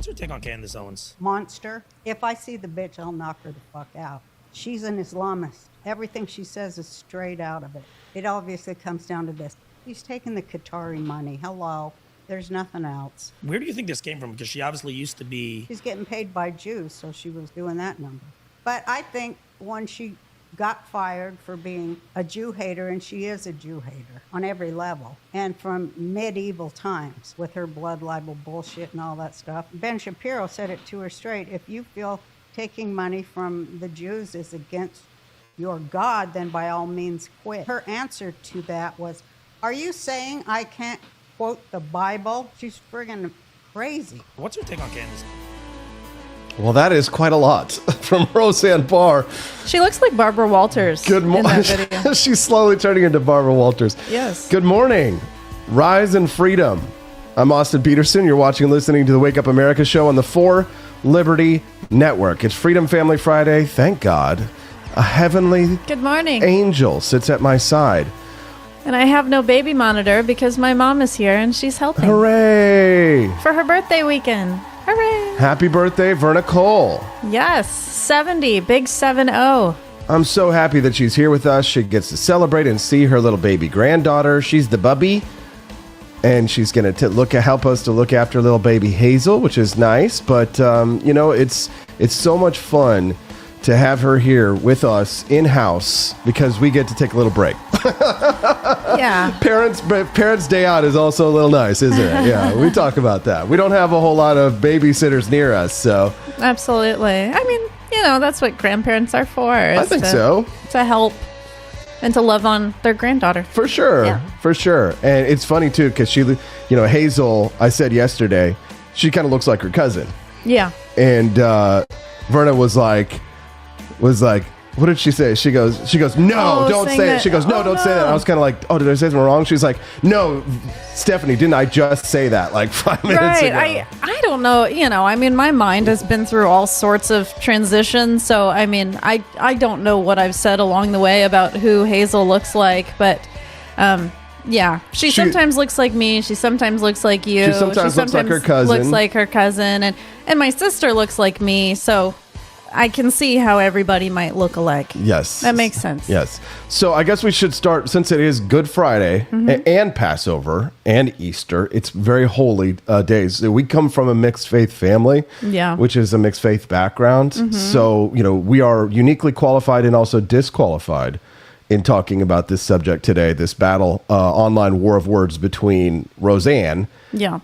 What's her take on Candace Owens? Monster. If I see the bitch, I'll knock her the fuck out. She's an Islamist. Everything she says is straight out of it. It obviously comes down to this. He's taking the Qatari money. Hello. There's nothing else. Where do you think this came from? Because she obviously used to be... She's getting paid by Jews, so she was doing that number. But I think when she got fired for being a Jew hater, and she is a Jew hater on every level, and from medieval times with her blood libel bullshit and all that stuff, Ben Shapiro said it to her straight. If you feel taking money from the Jews is against your God, then by all means quit. Her answer to that was, are you saying I can't quote the Bible? She's friggin' crazy. What's her take on Candace? Well, that is quite a lot from Roseanne Barr. She looks like Barbara Walters. Good morning. She's slowly turning into Barbara Walters. Yes. Good morning. Rise and freedom. I'm Austin Peterson. You're watching and listening to the Wake Up America show on the 4 Liberty Network. It's Freedom Family Friday. Thank God. A heavenly Good morning. angel sits at my side. And I have no baby monitor because my mom is here and she's helping. Hooray! For her birthday weekend. Hooray! Happy birthday, Verna Cole. Yes, 70, big 7-0. I'm so happy that she's here with us. She gets to celebrate and see her little baby granddaughter. She's the bubby. And she's going to help us to look after little baby Hazel, which is nice. But, it's so much fun to have her here with us in-house because we get to take a little break. Yeah. Parents' day out is also a little nice, isn't it? Yeah, we talk about that. We don't have a whole lot of babysitters near us, so. Absolutely. I mean, that's what grandparents are for. I think so. To help and to love on their granddaughter. For sure. Yeah. For sure. And it's funny, too, because she, Hazel, I said yesterday, she kind of looks like her cousin. Yeah. And Verna was like, what did she say? She goes, no, don't say it. She goes, no, don't say that. I was kind of like, oh, did I say something wrong? She's like, no, Stephanie, didn't I just say that like 5 minutes ago? Right. I don't know. My mind has been through all sorts of transitions. So, I don't know what I've said along the way about who Hazel looks like. But, yeah, she sometimes looks like me. She sometimes looks like you. She sometimes looks like her cousin. Looks like her cousin. And my sister looks like me. So I can see how everybody might look alike. Yes. That makes sense. Yes. So I guess we should start, since it is Good Friday and Passover and Easter. It's very holy days. We come from a mixed faith family, which is a mixed faith background. So, we are uniquely qualified and also disqualified in talking about this subject today, this battle, online war of words between Roseanne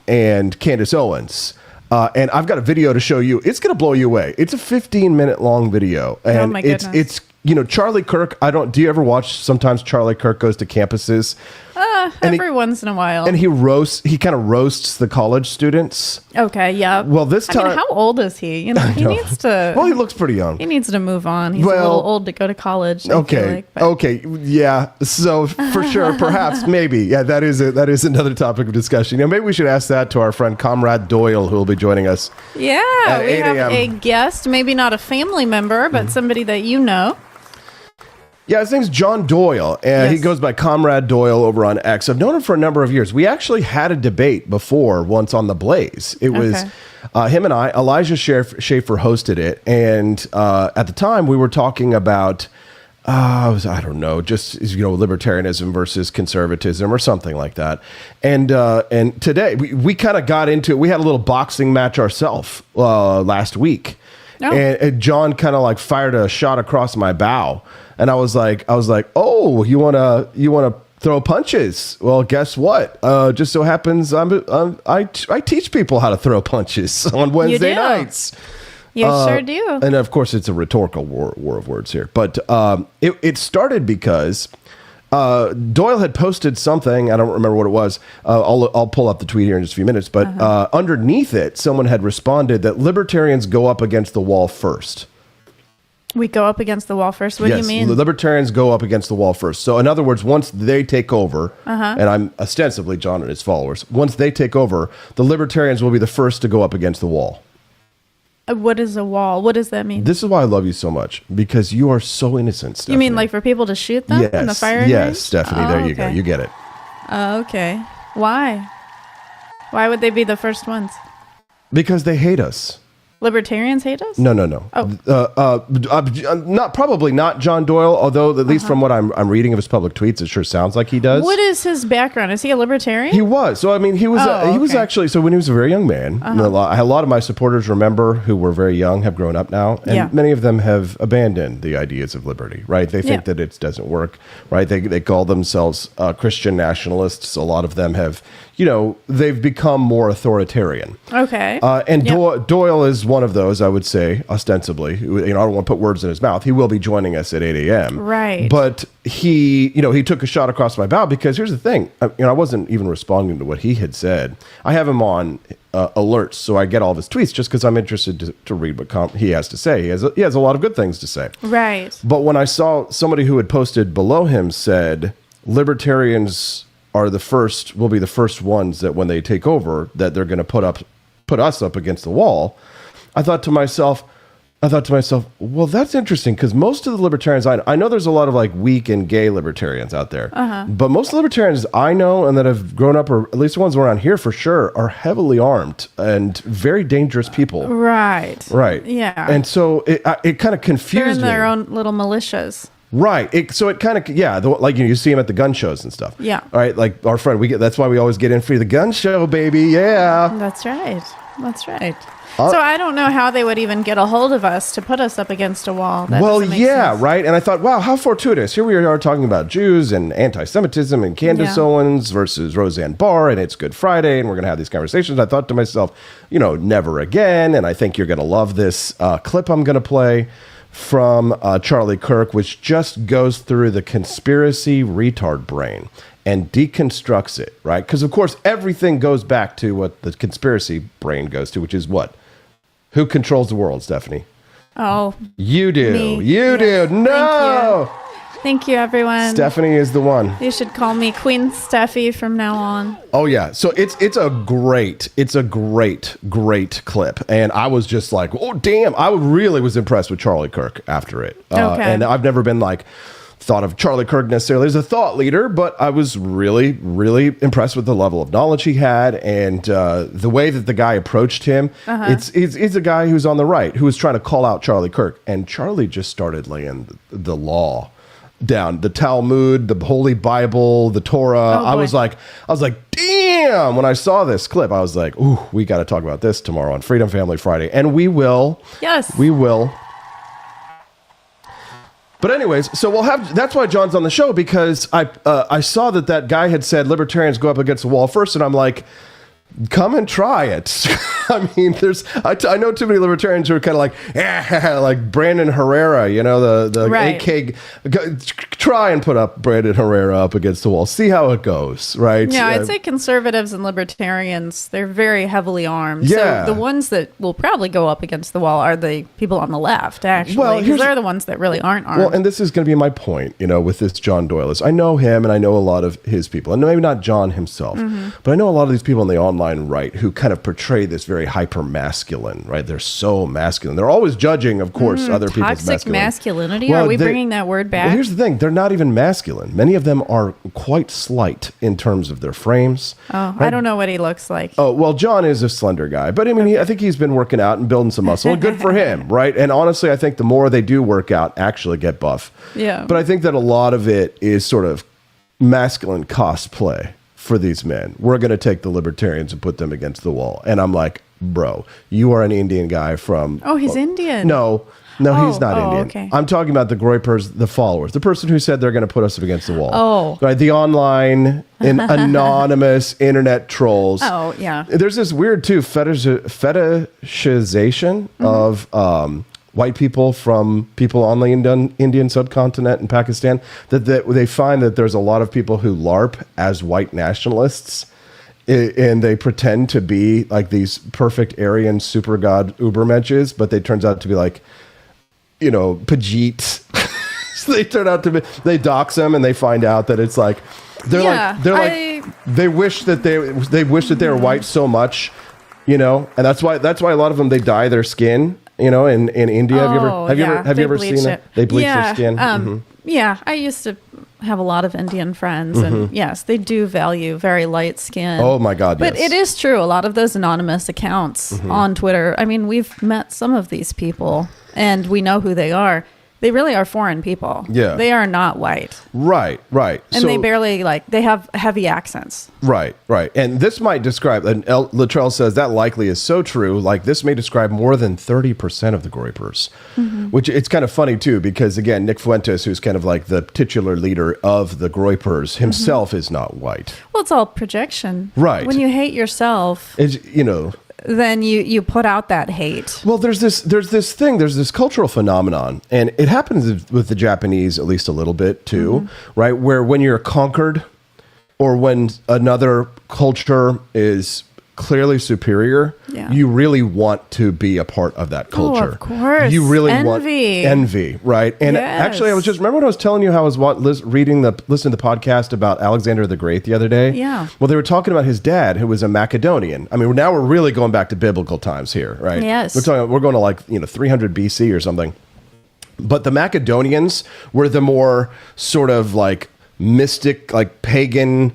and Candace Owens. And I've got a video to show you. It's going to blow you away. It's a 15-minute long video. And oh my goodness. It's Charlie Kirk. Do you ever watch sometimes Charlie Kirk goes to campuses? Every once in a while. And he kind of roasts the college students. Okay, yeah. Well, this time... how old is he? He needs to... Well, he looks pretty young. He needs to move on. He's a little old to go to college. Okay, yeah. So, for sure, perhaps, maybe. Yeah, that is another topic of discussion. Maybe we should ask that to our friend Comrade Doyle, who will be joining us. Yeah, we have a guest, maybe not a family member, but somebody that you know. Yeah, his name's John Doyle, and he goes by Comrade Doyle over on X. I've known him for a number of years. We actually had a debate before once on The Blaze. It was him and I. Elijah Schaefer hosted it, and at the time we were talking about, I don't know, just libertarianism versus conservatism or something like that. And today we kind of got into it. We had a little boxing match ourselves last week. Oh. And John kind of fired a shot across my bow. And I was like, oh, you wanna throw punches? Well, guess what? Just so happens I teach people how to throw punches on Wednesday nights. You sure do. And of course, it's a rhetorical war of words here. But it started because Doyle had posted something. I don't remember what it was. I'll pull up the tweet here in just a few minutes. But underneath it, someone had responded that libertarians go up against the wall first. We go up against the wall first? What do you mean? Yes, libertarians go up against the wall first. So in other words, once they take over, and I'm ostensibly John and his followers, once they take over, the libertarians will be the first to go up against the wall. What is a wall? What does that mean? This is why I love you so much, because you are so innocent, Stephanie. You mean like for people to shoot them in the firing range? Yes, Stephanie, there you go. You get it. Okay. Why? Why would they be the first ones? Because they hate us. Libertarians hate us? No. Oh. Probably not John Doyle, although at least from what I'm reading of his public tweets, it sure sounds like he does. What is his background? Is he a libertarian? He was. So, I mean, he was actually, so when he was a very young man, a lot of my supporters remember who were very young have grown up now, and many of them have abandoned the ideas of liberty, right? They think that it doesn't work, right? They call themselves Christian nationalists. A lot of them have, they've become more authoritarian. Okay. And Doyle is one of those, I would say, ostensibly. I don't want to put words in his mouth. He will be joining us at 8 a.m. Right. But he took a shot across my bow because here's the thing. I wasn't even responding to what he had said. I have him on alerts, so I get all of his tweets just because I'm interested to read what he has to say. He has a lot of good things to say. Right. But when I saw somebody who had posted below him said, libertarians will be the first ones that when they take over, that they're going to put us up against the wall. I thought to myself, well, that's interesting because most of the libertarians I know there's a lot of like weak and gay libertarians out there, but most libertarians I know and that have grown up, or at least the ones around here for sure, are heavily armed and very dangerous people. Right. Yeah. And so it kind of confused me. They're in their own little militias. Right. So it kind of, like you see them at the gun shows and stuff. Yeah. All right. Like our friend, that's why we always get in for the gun show, baby. Yeah. That's right. So I don't know how they would even get a hold of us to put us up against a wall. That sense. Right. And I thought, wow, how fortuitous. Here we are talking about Jews and anti-Semitism and Candace Owens versus Roseanne Barr, and it's Good Friday, and we're going to have these conversations. I thought to myself, never again. And I think you're going to love this clip I'm going to play from Charlie Kirk, which just goes through the conspiracy retard brain and deconstructs it, right? Because, of course, everything goes back to what the conspiracy brain goes to, which is what? Who controls the world, Stephanie? Oh. You do. Me. You do. No! Thank you, everyone. Stephanie is the one. You should call me Queen Steffi from now on. Oh, yeah. So it's a great clip. And I was just like, oh, damn. I really was impressed with Charlie Kirk after it. Okay. And I've never been thought of Charlie Kirk necessarily as a thought leader, but I was really, really impressed with the level of knowledge he had and the way that the guy approached him. It's a guy who's on the right, who was trying to call out Charlie Kirk. And Charlie just started laying the law down, the Talmud, the Holy Bible, the Torah. I was like, damn, when I saw this clip, I was like, ooh, we got to talk about this tomorrow on Freedom Family Friday. And we will. Yes. We will. But anyways, so that's why John's on the show, because I saw that guy had said libertarians go up against the wall first, and I'm like, come and try it. I mean, I know too many libertarians who are kind of like Brandon Herrera, the right. AK. Try and put Brandon Herrera up against the wall. See how it goes, right? Yeah, I'd say conservatives and libertarians, they're very heavily armed. Yeah. So the ones that will probably go up against the wall are the people on the left, actually. Because they're the ones that really aren't armed. Well, and this is going to be my point, with this John Doyle. I know him, and I know a lot of his people. And maybe not John himself, but I know a lot of these people on the online right who kind of portray this very hyper masculine, right? They're so masculine. They're always judging, of course, other people's toxic masculinity. Are we bringing that word back? Well, here's the thing. They're not even masculine. Many of them are quite slight in terms of their frames. Oh, right? I don't know what he looks like. Oh, well, John is a slender guy, but I mean, I think he's been working out and building some muscle. Good for him, right? And honestly, I think the more they do work out, actually get buff. Yeah. But I think that a lot of it is sort of masculine cosplay for these men. We're going to take the libertarians and put them against the wall. And I'm like, bro, you are an Indian guy from... Oh, he's Indian. No, he's not Indian. Okay. I'm talking about the Groypers, the followers, the person who said they're going to put us up against the wall. Oh. Right, the online and anonymous internet trolls. Oh, yeah. There's this weird, too, fetishization of... white people from people on the Indian subcontinent and Pakistan, that they find that there's a lot of people who LARP as white nationalists, and they pretend to be like these perfect Aryan super god Ubermenches, but they turns out to be like, Pajit. So they turn out to be, they dox them, and they find out that it's like, they wish that they were white so much, and that's why a lot of them, they dye their skin. In India, have you ever seen it? They bleach their skin. Yeah, I used to have a lot of Indian friends, and yes, they do value very light skin. Oh my God, But yes. it is true. A lot of those anonymous accounts on Twitter, I mean, we've met some of these people, and we know who they are. They really are foreign people. Yeah. They are not white. Right. And they barely, they have heavy accents. Right. And this might describe, and Luttrell says that likely is so true, like this may describe more than 30% of the Groypers, which it's kind of funny too, because again, Nick Fuentes, who's kind of like the titular leader of the Groypers himself is not white. Well, it's all projection. Right. When you hate yourself, then you put out that hate. Well, there's this cultural phenomenon, and it happens with the Japanese at least a little bit too, right? Where when you're conquered, or when another culture is clearly superior, you really want to be a part of that culture. Oh, of course. You really want envy, right? And actually, I was just remember when I was telling you how I was listening to the podcast about Alexander the Great the other day. Yeah. Well, they were talking about his dad, who was a Macedonian. I mean, now we're really going back to biblical times here, right? Yes. We're going to 300 BC or something. But the Macedonians were the more sort of like mystic, like pagan,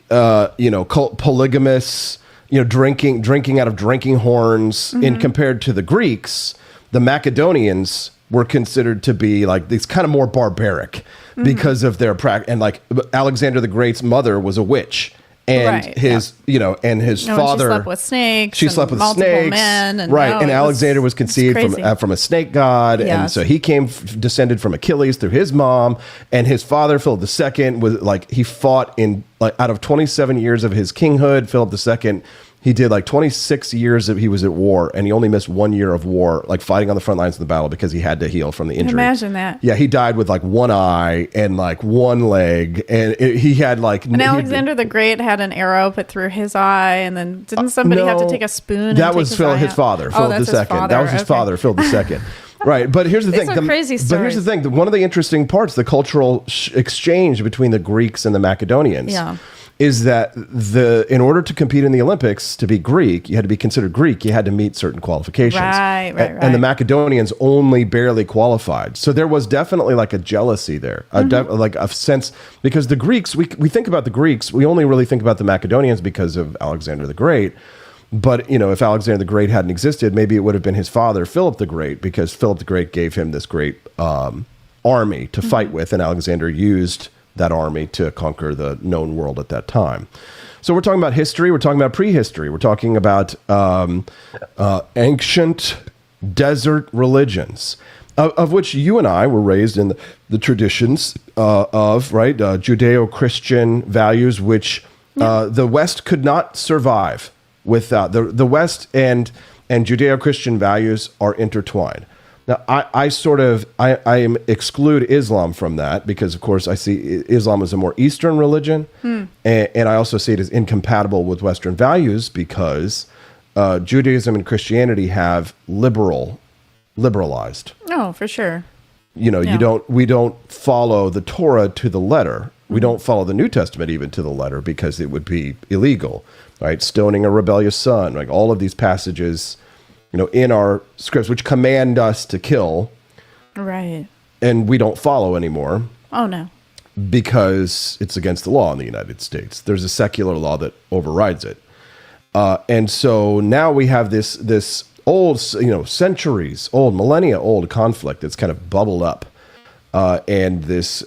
polygamous. Drinking out of drinking horns. In compared to the Greeks, the Macedonians were considered to be like these kind of more barbaric because of their practice. And like Alexander the Great's mother was a witch, and his father. She slept with snakes. She slept with multiple snakes, men, and and Alexander was conceived from a snake god, and so he descended from Achilles through his mom, and his father Philip II was like he fought in out of 27 years of his kinghood. Philip II, he did 26 years he was at war, and he only missed 1 year of war, fighting on the front lines of the battle because he had to heal from the injury. Imagine that. Yeah, he died with one eye and one leg, and he had And Alexander the Great had an arrow put through his eye, and then didn't somebody have to take a spoon? That was his father, Philip II. That was his father, Philip II. Right, but here's the thing. Crazy stories. But here's the thing. One of the interesting parts, the cultural exchange between the Greeks and the Macedonians, is that in order to compete in the Olympics, to be Greek, you had to be considered Greek. You had to meet certain qualifications. Right. And the Macedonians only barely qualified. So there was definitely a jealousy there, a sense, because the Greeks, we think about the Greeks, we only really think about the Macedonians because of Alexander the Great. But, if Alexander the Great hadn't existed, maybe it would have been his father, Philip the Great, because Philip the Great gave him this great army to fight with, and Alexander used that army to conquer the known world at that time. So we're talking about history, we're talking about prehistory, we're talking about ancient desert religions, of which you and I were raised in the traditions of, Judeo-Christian values, which the West could not survive without. The West and Judeo-Christian values are intertwined. Now, I exclude Islam from that because, of course, I see Islam as a more Eastern religion, and I also see it as incompatible with Western values because Judaism and Christianity have liberalized. Oh, for sure. We don't follow the Torah to the letter. We don't follow the New Testament even to the letter because it would be illegal, right? Stoning a rebellious son, like all of these passages, in our scripts, which command us to kill. Right. And we don't follow anymore. Oh, no. Because it's against the law in the United States. There's a secular law that overrides it. And so now we have this old, centuries old, millennia old conflict that's kind of bubbled up. And these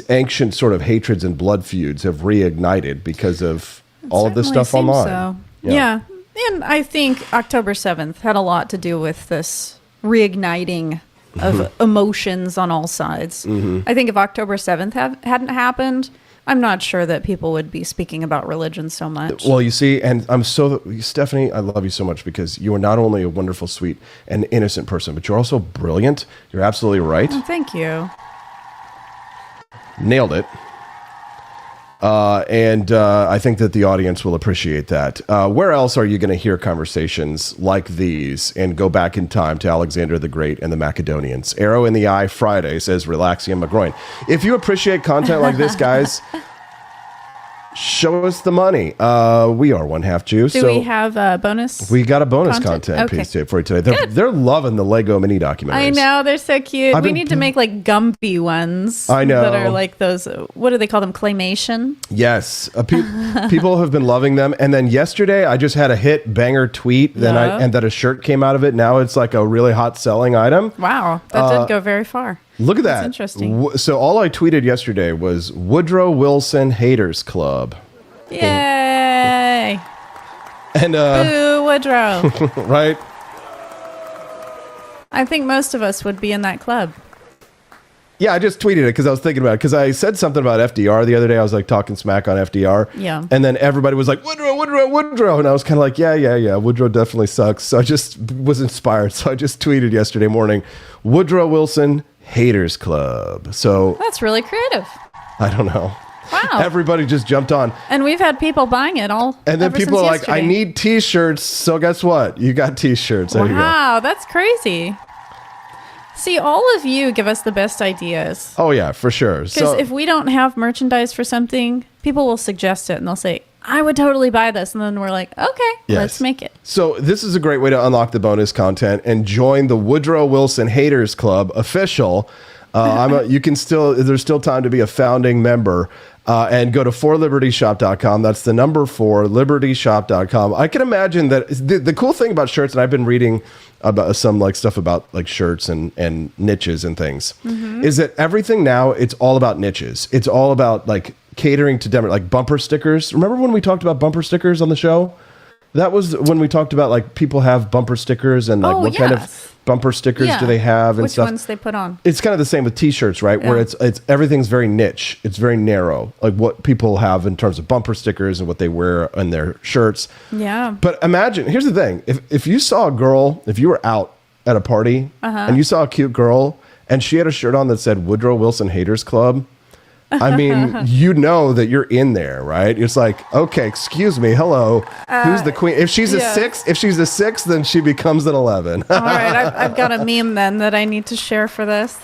ancient sort of hatreds and blood feuds have reignited because of all of this stuff online. So. Yeah. And I think October 7th had a lot to do with this reigniting of emotions on all sides. I think if October 7th hadn't happened, I'm not sure that people would be speaking about religion so much. Well, you see, and Stephanie, I love you so much because you are not only a wonderful, sweet, and innocent person, but you're also brilliant. You're absolutely right. Oh, thank you. Nailed it. And I think that the audience will appreciate that. Where else are you going to hear conversations like these and go back in time to Alexander the Great and the Macedonians? Arrow in the Eye Friday says, relaxing in my groin. If you appreciate content like this, guys, Show us the money. We are one half Jew. Do we have a bonus? We got a bonus content piece for you today. They're loving the Lego mini documentaries. I know, they're so cute. We need to make like Gumby ones. I know. That are like those, what do they call them? Claymation? Yes. People have been loving them. And then yesterday I just had a hit banger tweet and that a shirt came out of it. Now it's like a really hot selling item. Wow. That did go very far. Look at that. That's interesting. So all I tweeted yesterday was Woodrow Wilson Haters Club. Yay! And Boo, Woodrow. Right? I think most of us would be in that club. Yeah, I just tweeted it because I was thinking about it. Because I said something about FDR the other day. I was like talking smack on FDR. Yeah. And then everybody was like, Woodrow, Woodrow, Woodrow. And I was kind of like, yeah. Woodrow definitely sucks. So I just was inspired. So I just tweeted yesterday morning, Woodrow Wilson Haters Club. So that's really creative. I don't know. Wow. Everybody just jumped on. And we've had people buying it all. And then people are like, yesterday. I need t-shirts. So guess what? You got t-shirts. There you go. Wow, that's crazy. See, all of you give us the best ideas. Oh, yeah, for sure. Because if we don't have merchandise for something, people will suggest it and they'll say, I would totally buy this. And then we're like, okay, let's make it. So this is a great way to unlock the bonus content and join the Woodrow Wilson Haters Club official. You can there's still time to be a founding member. And go to forlibertyshop.com. That's the number 4, libertyshop.com. I can imagine that the cool thing about shirts, and I've been reading about some like stuff about like shirts and niches and things, is that everything now, it's all about niches. It's all about like catering to like bumper stickers. Remember when we talked about bumper stickers on the show? That was when we talked about like people have bumper stickers and like what kind of bumper stickers do they have and which stuff. Which ones they put on. It's kind of the same with t-shirts, right? Where it's everything's very niche. It's very narrow, like what people have in terms of bumper stickers and what they wear on their shirts. Yeah. But imagine, here's the thing. If you saw a girl, if you were out at a party and you saw a cute girl and she had a shirt on that said Woodrow Wilson Haters Club, I mean, you know that you're in there, right? It's like, okay, excuse me, hello, who's the queen? If she's a 6, then she becomes an 11. All right, I've got a meme then that I need to share for this.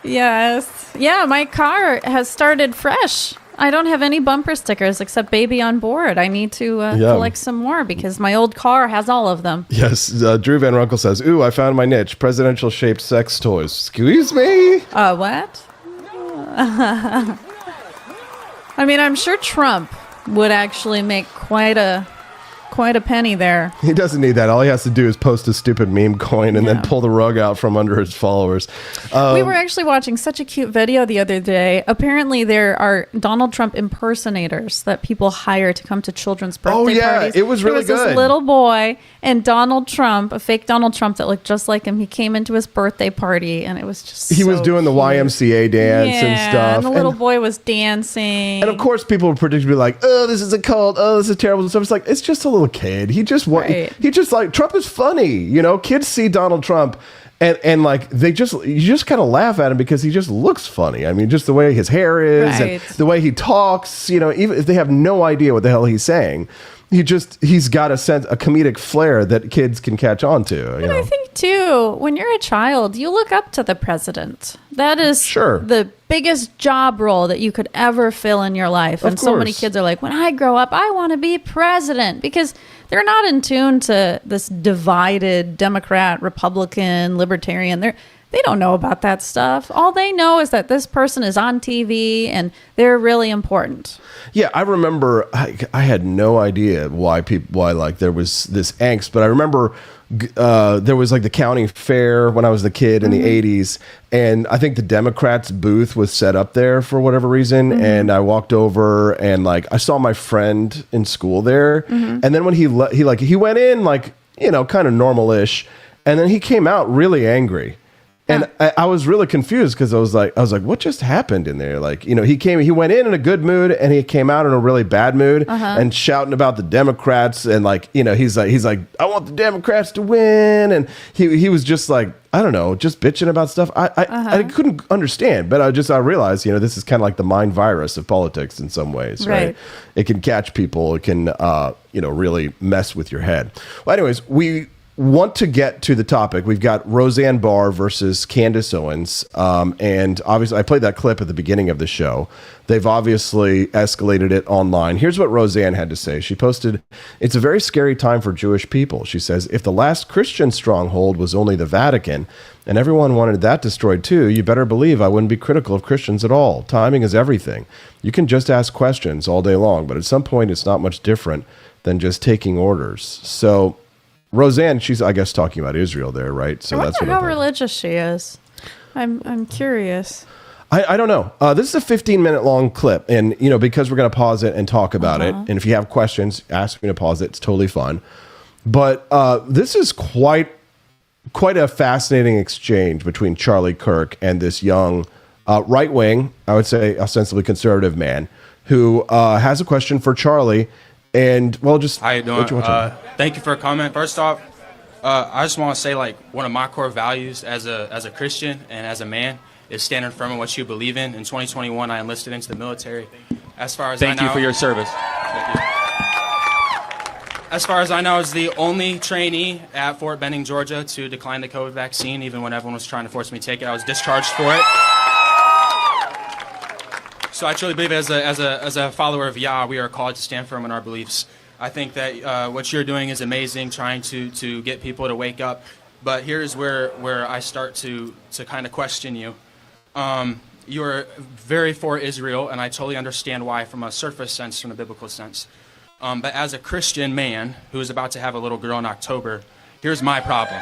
Yes, yeah, my car has started fresh. I don't have any bumper stickers except "Baby on Board." I need to collect some more because my old car has all of them. Yes, Drew Van Runkle says, "Ooh, I found my niche: presidential-shaped sex toys." Excuse me. What? I mean, I'm sure Trump would actually make quite a penny there. He doesn't need that. All he has to do is post a stupid meme coin and then pull the rug out from under his followers. We were actually watching such a cute video the other day. Apparently, there are Donald Trump impersonators that people hire to come to children's birthday parties. It was really good. This little boy and Donald Trump, a fake Donald Trump that looked just like him. He came into his birthday party, and it was just he was doing the YMCA dance and stuff. And the little boy was dancing. And of course, people were predictably like, "Oh, this is a cult. Oh, this is terrible." And stuff. It's like it's just a little kid. He just like Trump is funny, you know. Kids see Donald Trump and like you just kind of laugh at him because he just looks funny. I mean, just the way his hair is and the way he talks, you know, even if they have no idea what the hell he's saying, he's got a comedic flair that kids can catch on to. And I think too, when you're a child, you look up to the president. That is the biggest job role that you could ever fill in your life. And so many kids are like, when I grow up, I want to be president, because they're not in tune to this divided Democrat, Republican, Libertarian. They don't know about that stuff. All they know is that this person is on TV and they're really important. Yeah, I remember I had no idea why like there was this angst, but I remember there was like the county fair when I was a kid in the 80s, and I think the Democrats booth was set up there for whatever reason, and I walked over and like I saw my friend in school there, and then when he went in like, you know, kind of normal-ish, and then he came out really angry. And I was really confused because I was like, what just happened in there? Like, you know, he went in a good mood and he came out in a really bad mood and shouting about the Democrats. And like, you know, he's like, I want the Democrats to win. And he was just like, I don't know, just bitching about stuff. I couldn't understand, but I realized, you know, this is kind of like the mind virus of politics in some ways, right? It can catch people. It can, you know, really mess with your head. Well, anyways, we want to get to the topic. We've got Roseanne Barr versus Candace Owens. And obviously, I played that clip at the beginning of the show. They've obviously escalated it online. Here's what Roseanne had to say. She posted, "It's a very scary time for Jewish people." She says, "If the last Christian stronghold was only the Vatican, and everyone wanted that destroyed too, you better believe I wouldn't be critical of Christians at all. Timing is everything. You can just ask questions all day long, but at some point, it's not much different than just taking orders." So Roseanne, she's, I guess, talking about Israel there, right? So I that's wonder what how religious she is. I'm curious. I don't know. This is a 15-minute long clip, and because we're going to pause it and talk about it, and if you have questions, ask me to pause it. It's totally fun. But this is quite a fascinating exchange between Charlie Kirk and this young right-wing, I would say ostensibly conservative man, who has a question for Charlie. And well, just how you doing? Thank you for a comment. First off, I just want to say, like, one of my core values as a Christian and as a man is standing firm in what you believe in. In 2021, I enlisted into the military. As far as thank you for your service. Thank you. As far as I know, I was the only trainee at Fort Benning, Georgia, to decline the COVID vaccine, even when everyone was trying to force me to take it. I was discharged for it. So I truly believe as a follower of Yah, we are called to stand firm in our beliefs. I think that what you're doing is amazing, trying to get people to wake up. But here's where I start to kind of question you. You're very for Israel, and I totally understand why from a surface sense, from a biblical sense. But as a Christian man who is about to have a little girl in October, here's my problem.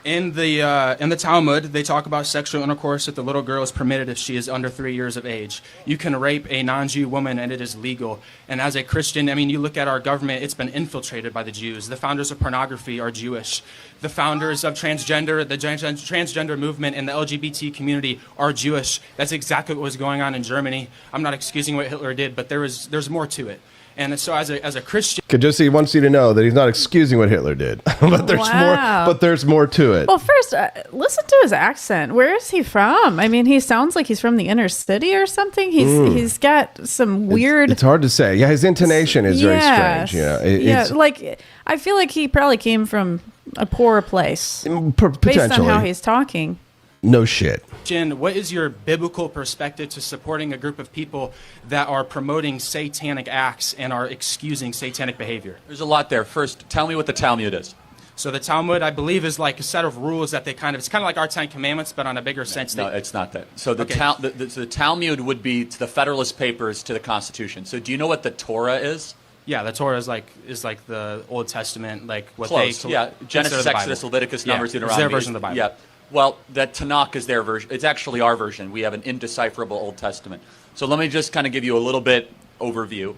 In the Talmud, they talk about sexual intercourse with the little girl is permitted if she is under 3 years of age. You can rape a non-Jew woman and it is legal. And as a Christian, I mean, you look at our government, it's been infiltrated by the Jews. The founders of pornography are Jewish. The founders of transgender, the transgender movement and the LGBT community are Jewish. That's exactly what was going on in Germany. I'm not excusing what Hitler did, but there's more to it. And so as a Christian, he wants you to know that he's not excusing what Hitler did, but there's more. But there's more to it. Well, first, listen to his accent. Where is he from? I mean, he sounds like he's from the inner city or something. He's got some weird. It's hard to say. Yeah, his intonation is very strange. Yeah, like I feel like he probably came from a poorer place, potentially, based on how he's talking. No shit. Jen, what is your biblical perspective to supporting a group of people that are promoting satanic acts and are excusing satanic behavior? There's a lot there. First, tell me what the Talmud is. So the Talmud, I believe, is like a set of rules that it's kind of like our Ten Commandments, but on a bigger sense. No, it's not that. So the Talmud would be to the Federalist Papers to the Constitution. So do you know what the Torah is? Yeah, the Torah is like the Old Testament, like what Close. they Genesis, Exodus, Leviticus, Numbers, Deuteronomy. It's their version of the Bible. Yeah. Well, that Tanakh is their version. It's actually our version. We have an indecipherable Old Testament. So let me just kind of give you a little bit overview,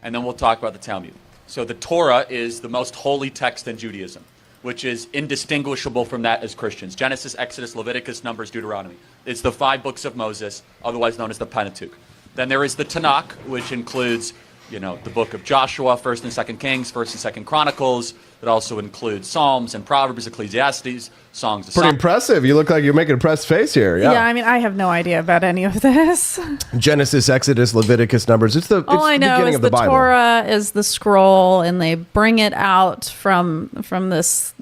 and then we'll talk about the Talmud. So the Torah is the most holy text in Judaism, which is indistinguishable from that as Christians. Genesis, Exodus, Leviticus, Numbers, Deuteronomy. It's the 5 books of Moses, otherwise known as the Pentateuch. Then there is the Tanakh, which includes the book of Joshua, 1st and 2nd Kings, 1st and 2nd Chronicles. It also includes Psalms and Proverbs, Ecclesiastes, Songs of Pretty impressive. You look like you're making a pressed face here. Yeah, I mean, I have no idea about any of this. Genesis, Exodus, Leviticus, Numbers. All I know is the Torah is the scroll, and they bring it out from this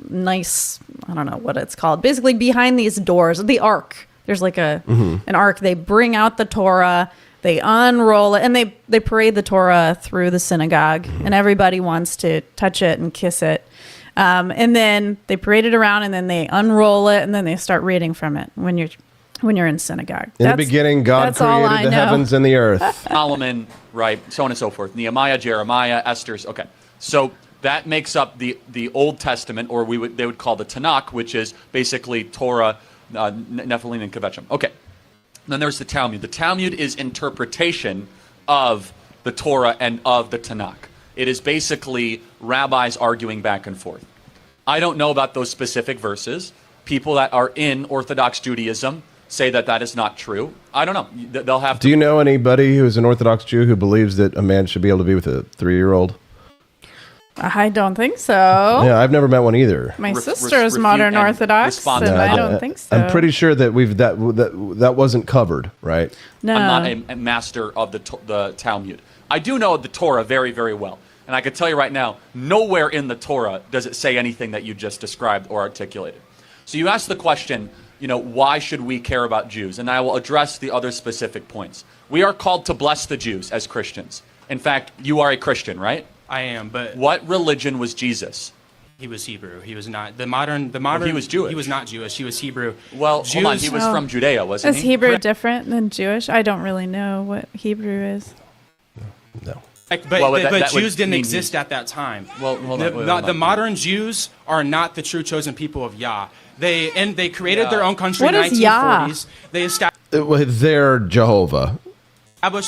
nice, I don't know what it's called, basically behind these doors, the Ark. There's like an Ark. They bring out the Torah. They unroll it, and they parade the Torah through the synagogue, and everybody wants to touch it and kiss it. And then they parade it around, and then they unroll it, and then they start reading from it when you're in synagogue. In the beginning, God created the heavens and the earth. Solomon, right, so on and so forth. Nehemiah, Jeremiah, Esther's. Okay, so that makes up the Old Testament, or they would call the Tanakh, which is basically Torah, Nephilim, and Kvetchim. Okay. Then there's the Talmud. The Talmud is interpretation of the Torah and of the Tanakh. It is basically rabbis arguing back and forth. I don't know about those specific verses. People that are in Orthodox Judaism say that is not true. I don't know. They'll have to. Do you know anybody who's an Orthodox Jew who believes that a man should be able to be with a 3-year-old? I don't think so. Yeah, I've never met one either. My sister is modern Orthodox, and I don't think so. I'm pretty sure that that wasn't covered, right? No. I'm not a master of the Talmud. I do know the Torah very, very well. And I can tell you right now, nowhere in the Torah does it say anything that you just described or articulated. So you asked the question, why should we care about Jews? And I will address the other specific points. We are called to bless the Jews as Christians. In fact, you are a Christian, right? I am, but what religion was Jesus? He was Hebrew. He was not the modern. He was Jewish. He was not Jewish. He was Hebrew. Well, Jews, hold on. He was from Judea, wasn't he? Is Hebrew different than Jewish? I don't really know what Hebrew is. No. But Jews didn't exist at that time. Well, hold on. The modern Jews are not the true chosen people of Yah. They created their own country what in the 1940s. They They're Jehovah.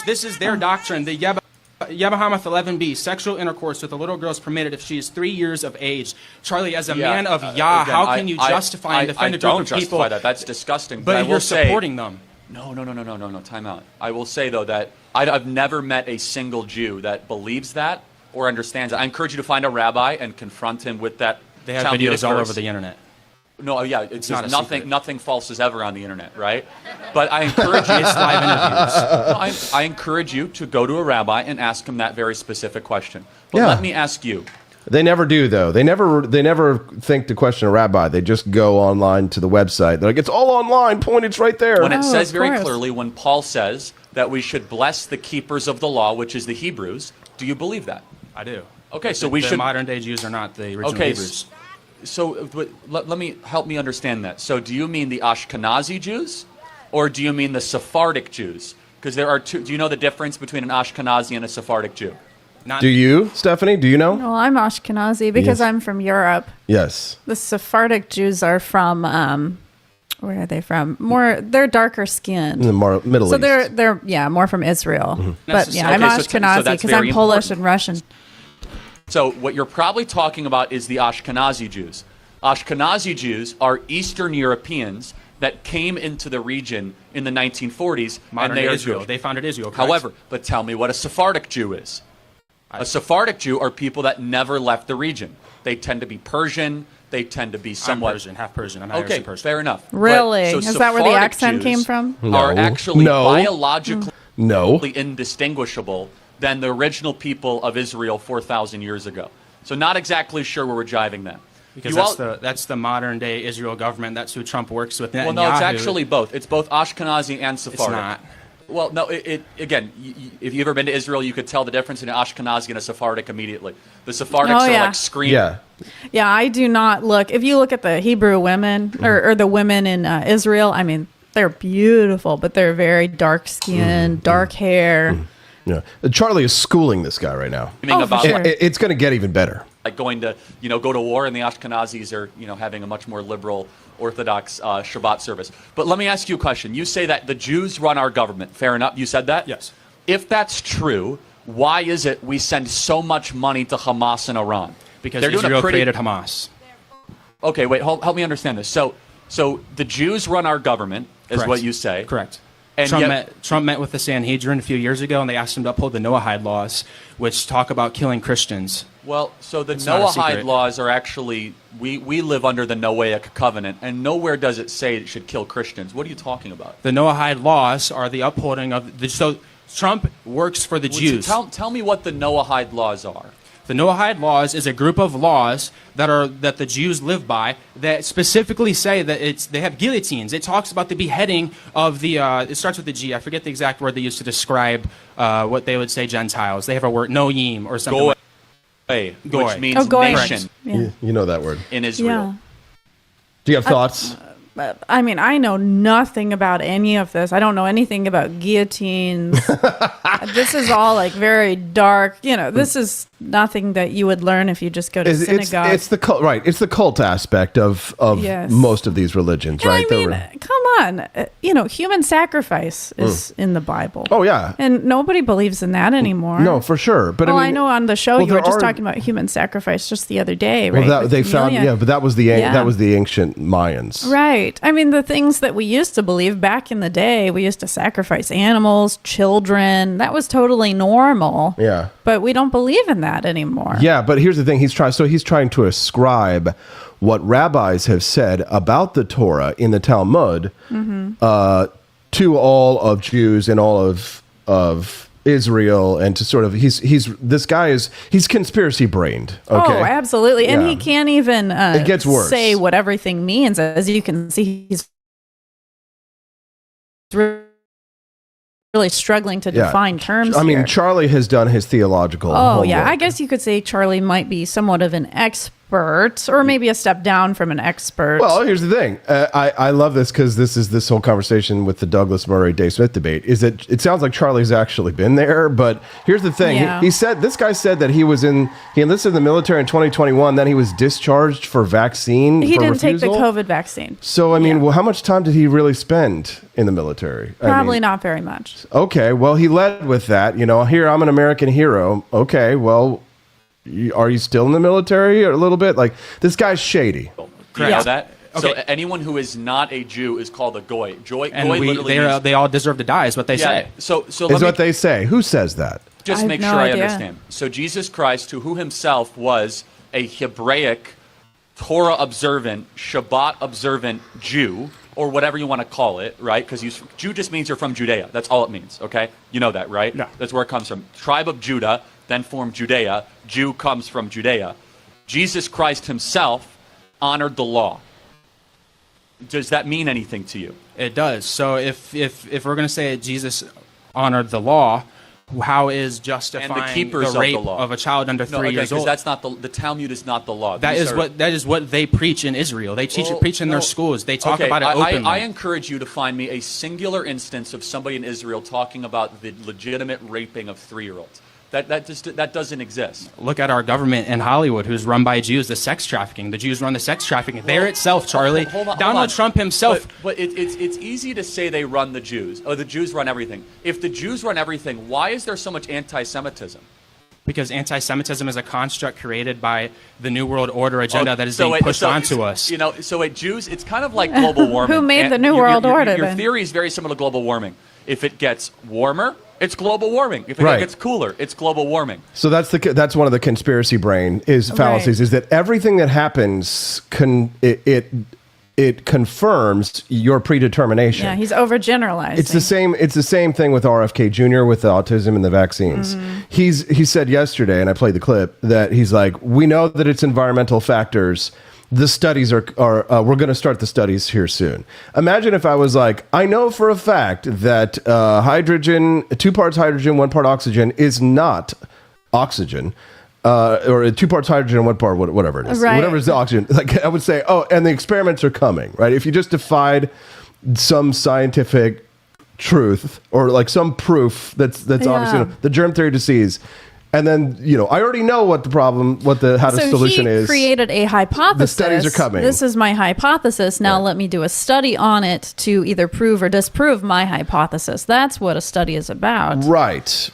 This is their doctrine. The Yabahamath 11b, sexual intercourse with a little girl is permitted if she is 3 years of age. Charlie, as a man of Yah, again, how can you justify and defend a group of people? I don't justify that. That's disgusting. But you're supporting them. No. Time out. I will say, though, that I've never met a single Jew that believes that or understands it. I encourage you to find a rabbi and confront him with that. They have videos all over the internet. No, yeah, it's not nothing false is ever on the internet, right? But I encourage you. It's live interviews. I encourage you to go to a rabbi and ask him that very specific question. But let me ask you. They never do, though. They never think to question a rabbi. They just go online to the website. They're like, it's all online. Point, it's right there. When it says very clearly, when Paul says that we should bless the keepers of the law, which is the Hebrews, do you believe that? I do. Okay, so the modern day Jews are not the original Hebrews. So help me understand that. So do you mean the Ashkenazi Jews, or do you mean the Sephardic Jews? Because there are two. Do you know the difference between an Ashkenazi and a Sephardic Jew? Do you, Stephanie? Do you know? Well, I'm Ashkenazi because I'm from Europe. Yes. The Sephardic Jews are from where are they from? They're darker skinned. In the Middle East. So they're more from Israel. Mm-hmm. But I'm Ashkenazi because I'm Polish and Russian. So what you're probably talking about is the Ashkenazi Jews. Ashkenazi Jews are Eastern Europeans that came into the region in the 1940s. Modern and they Israel. Jewish. They founded Israel. Correct? However, but tell me what a Sephardic Jew is. A Sephardic Jew are people that never left the region. They tend to be Persian. They tend to be somewhat... I'm Persian, half Persian. I'm Irish Persian. Fair enough. Really? But, Is that where the accent Jews came from? Are actually biologically indistinguishable than the original people of Israel 4,000 years ago. So not exactly sure where we're jiving that. Because that's the modern day Israel government. That's who Trump works with. Well, no, it's actually both. It's both Ashkenazi and Sephardic. It's not. Well, no, again, if you've ever been to Israel, you could tell the difference between an Ashkenazi and a Sephardic immediately. The Sephardics are like screaming. Yeah, I do not look. If you look at the Hebrew women or the women in Israel, I mean, they're beautiful, but they're very dark-skinned, dark hair. Yeah, Charlie is schooling this guy right now. It's going to get even better. Like going to, go to war, and the Ashkenazis are, having a much more liberal, Orthodox Shabbat service. But let me ask you a question. You say that the Jews run our government. Fair enough. You said that? Yes. If that's true, why is it we send so much money to Hamas and Iran? Because Israel created Hamas. Okay, wait. Help me understand this. So the Jews run our government, is what you say. Correct. And Trump met with the Sanhedrin a few years ago, and they asked him to uphold the Noahide laws, which talk about killing Christians. Well, so the Noahide laws are actually, we live under the Noahic covenant, and nowhere does it say it should kill Christians. What are you talking about? The Noahide laws are the upholding of so Trump works for the Jews. So tell me what the Noahide laws are. The Noahide laws is a group of laws that the Jews live by that specifically say that they have guillotines. It talks about the beheading of the. It starts with the G. I forget the exact word they used to describe what they would say Gentiles. They have a word noyim or something. Goy, Goy. Which means nation. Yeah. You know that word in Israel. Yeah. Do you have thoughts? I mean, I know nothing about any of this. I don't know anything about guillotines. This is all like very dark. This is nothing that you would learn if you just go to synagogue. It's the cult, right? It's the cult aspect of most of these religions, right? I mean, come on. Human sacrifice is in the Bible. Oh yeah, and nobody believes in that anymore. No, for sure. But I know on the show you were just talking about human sacrifice just the other day, right? Well, they found but that was the ancient Mayans, right? I mean, the things that we used to believe back in the day, we used to sacrifice animals, children. That was totally normal. Yeah. But we don't believe in that anymore. Yeah, but here's the thing. He's trying to ascribe what rabbis have said about the Torah in the Talmud to all of Jews and all of Israel and to sort of he's conspiracy brained. Okay? Oh, absolutely. And he can't even it gets worse. Say what everything means. As you can see, he's really struggling to define terms. I mean, Charlie has done his theological homework. Yeah. I guess you could say Charlie might be somewhat of an expert, or maybe a step down from an expert. Well, here's the thing. I love this because this whole conversation with the Douglas Murray Dave Smith debate is that it sounds like Charlie's actually been there. But here's the thing. Yeah. This guy said that he enlisted in the military in 2021. Then he was discharged for vaccine. He didn't refusal. take the COVID vaccine. So, I mean, well, how much time did he really spend in the military? Probably not very much. Okay. Well, he led with that. Here, I'm an American hero. Okay. Well, are you still in the military a little bit? Like, this guy's shady. Do you know that? Okay. So anyone who is not a Jew is called a goy. Goy And they all deserve to die, is what they say. So is what they say. Who says that? Just make sure I understand. So Jesus Christ, who himself was a Hebraic, Torah-observant, Shabbat-observant Jew, or whatever you want to call it, right? Because Jew just means you're from Judea. That's all it means, okay? You know that, right? No. That's where it comes from. Tribe of Judah, then formed Judea. Jew comes from Judea. Jesus Christ himself honored the law. Does that mean anything to you? It does. So if we're going to say that Jesus honored the law, how is justifying and the keepers the rape of, the law. Of a child under 3 years old? That's not the Talmud is not the law. That is what they preach in Israel. They preach in their schools. They talk about it openly. I encourage you to find me a singular instance of somebody in Israel talking about the legitimate raping of 3-year-olds. That doesn't exist. Look at our government in Hollywood, who's run by Jews. The sex trafficking. The Jews run the sex trafficking. There itself, Charlie. Donald Trump himself. But it's easy to say they run the Jews. Oh, the Jews run everything. If the Jews run everything, why is there so much anti-Semitism? Because anti-Semitism is a construct created by the New World Order agenda that is being pushed onto us. So at Jews, it's kind of like global warming. Who made the New World Order? Your theory is very similar to global warming. If it gets warmer, it's global warming. If it gets cooler, it's global warming. So that's one of the conspiracy brain fallacies is that everything that happens it confirms your predetermination. Yeah, he's overgeneralizing. It's the same thing with RFK Jr. with the autism and the vaccines. Mm-hmm. He said yesterday, and I played the clip, that he's like, we know that it's environmental factors. The studies are we're going to start the studies here soon. Imagine if I was like, I know for a fact that hydrogen, 2 parts hydrogen, 1 part oxygen is not oxygen, or 2 parts hydrogen, 1 part whatever it is, whatever is the oxygen. Like I would say, oh, and the experiments are coming, right? If you just defied some scientific truth or like some proof that's obviously the germ theory disease. And then, I already know what the problem, how the solution is. So he created a hypothesis. The studies are coming. This is my hypothesis. Now let me do a study on it to either prove or disprove my hypothesis. That's what a study is about. Right.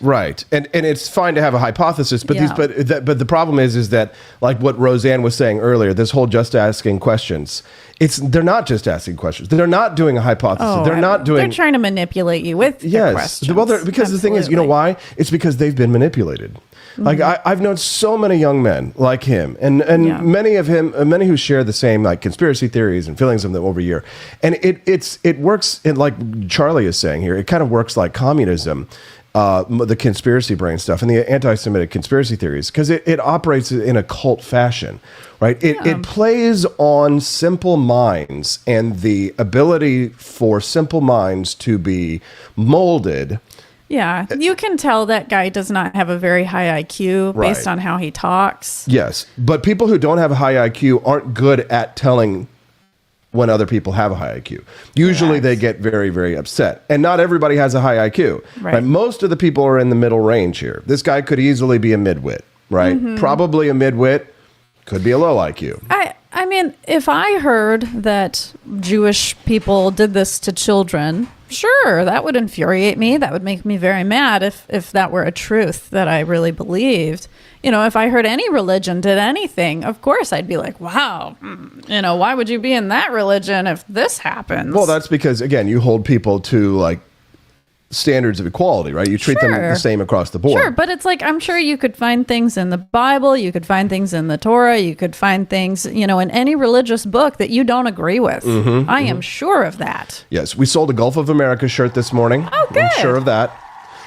And it's fine to have a hypothesis, but but the problem is that, like what Roseanne was saying earlier, this whole just asking questions. They're not just asking questions. They're not doing a hypothesis. They're trying to manipulate you with the questions. Well, because the thing is, you know why? It's because they've been manipulated. Like I've known so many young men like him, and many who share the same like conspiracy theories and feelings of them over a year. And it works like Charlie is saying here. It kind of works like communism, the conspiracy brain stuff and the anti-Semitic conspiracy theories, because it operates in a cult fashion, right? It plays on simple minds and the ability for simple minds to be molded. Yeah, you can tell that guy does not have a very high IQ based on how he talks. Yes, but people who don't have a high IQ aren't good at telling when other people have a high IQ. Usually they get very, very upset. And not everybody has a high IQ. Right. Most of the people are in the middle range here. This guy could easily be a midwit, right? Mm-hmm. Probably a midwit, could be a low IQ. I mean, if I heard that Jewish people did this to children, sure, that would infuriate me. That would make me very mad if that were a truth that I really believed. If I heard any religion did anything, of course I'd be like, wow, why would you be in that religion if this happens? Well, that's because, again, you hold people to like standards of equality, right? You treat them the same across the board. Sure, but it's like, I'm sure you could find things in the Bible, you could find things in the Torah, you could find things, in any religious book that you don't agree with. I am sure of that. Yes, we sold a Gulf of America shirt this morning. Oh, good. I'm sure of that.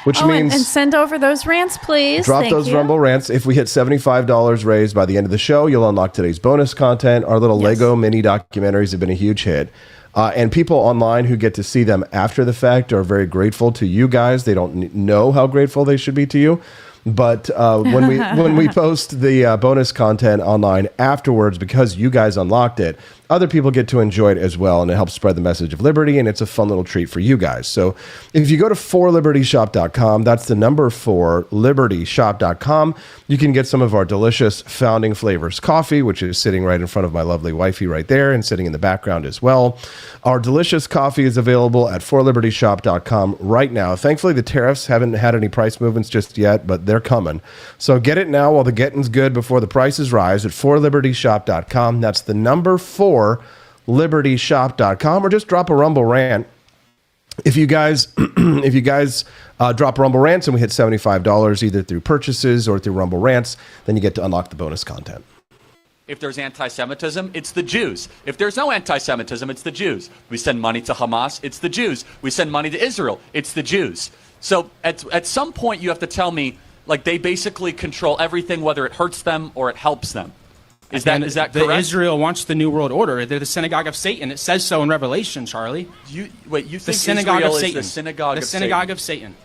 which means... And send over those rants, please. Drop Thank those you. Rumble rants. If we hit $75 raised by the end of the show, you'll unlock today's bonus content. Our little Lego mini documentaries have been a huge hit. And people online who get to see them after the fact are very grateful to you guys. They don't know how grateful they should be to you. But when we post the bonus content online afterwards, because you guys unlocked it, other people get to enjoy it as well, and it helps spread the message of liberty, and it's a fun little treat for you guys. So if you go to 4libertyshop.com, that's the number 4libertyshop.com, you can get some of our delicious Founding Flavors coffee, which is sitting right in front of my lovely wifey right there and sitting in the background as well. Our delicious coffee is available at 4libertyshop.com right now. Thankfully, the tariffs haven't had any price movements just yet, but they're coming. So get it now while the getting's good before the prices rise at 4libertyshop.com. That's the number 4libertyshop.com, or just drop a Rumble rant. If you guys drop Rumble rants and we hit $75 either through purchases or through Rumble rants, then you get to unlock the bonus content. If there's anti-Semitism, it's the Jews. If there's no anti-Semitism, it's the Jews. We send money to Hamas, it's the Jews. We send money to Israel, it's the Jews. So at some point you have to tell me, like, they basically control everything, whether it hurts them or it helps them. Is that correct? Israel wants the New World Order. They're the synagogue of Satan. It says so in Revelation, Charlie. You think the synagogue Israel of Satan. is the synagogue of Satan? The synagogue of Satan.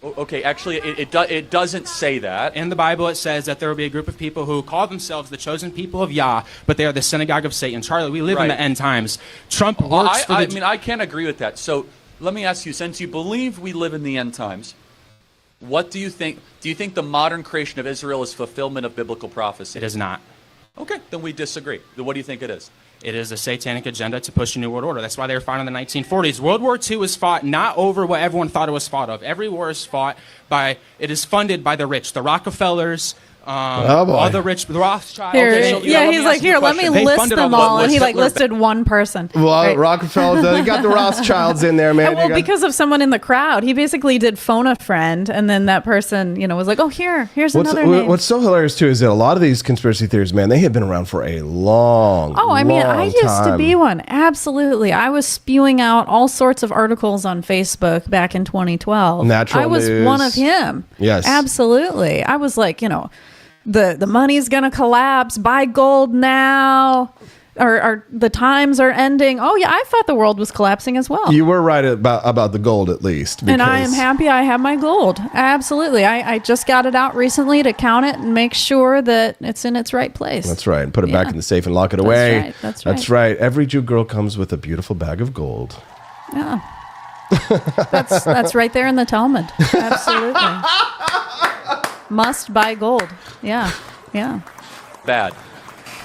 Okay, actually, it doesn't say that. In the Bible, it says that there will be a group of people who call themselves the chosen people of Yah, but they are the synagogue of Satan. Charlie, we live in the end times. Trump works for the... I can't agree with that. So let me ask you, since you believe we live in the end times, what do you think? Do you think the modern creation of Israel is fulfillment of biblical prophecy? It is not. Okay, then we disagree. Then what do you think it is? It is a satanic agenda to push a new world order. That's why they were fought in the 1940s. World War II was fought not over what everyone thought it was fought of. Every war is fought by, it is funded by the rich, the Rockefellers, all the rich, the Rothschilds. He's like, here, let me list them all. And he listed one person. Well, right? Rockefellers, they got the Rothschilds in there, man. Well, because of someone in the crowd. He basically did phone a friend, and then that person, was like, oh, here's another name. What's so hilarious, too, is that a lot of these conspiracy theories, man, they have been around for a long I used time. to be one. Absolutely. I was spewing out all sorts of articles on Facebook back in 2012. Natural I was news. one of him. Yes. Absolutely. I was like, the money's going to collapse. Buy gold now. Or the times are ending. Oh, yeah, I thought the world was collapsing as well. You were right about the gold, at least. And I am happy I have my gold. Absolutely. I just got it out recently to count it and make sure that it's in its right place. That's right. And put it back in the safe and lock it away. That's right. That's right. Every Jew girl comes with a beautiful bag of gold. Yeah. That's right there in the Talmud. Absolutely. Must buy gold. Yeah. Bad.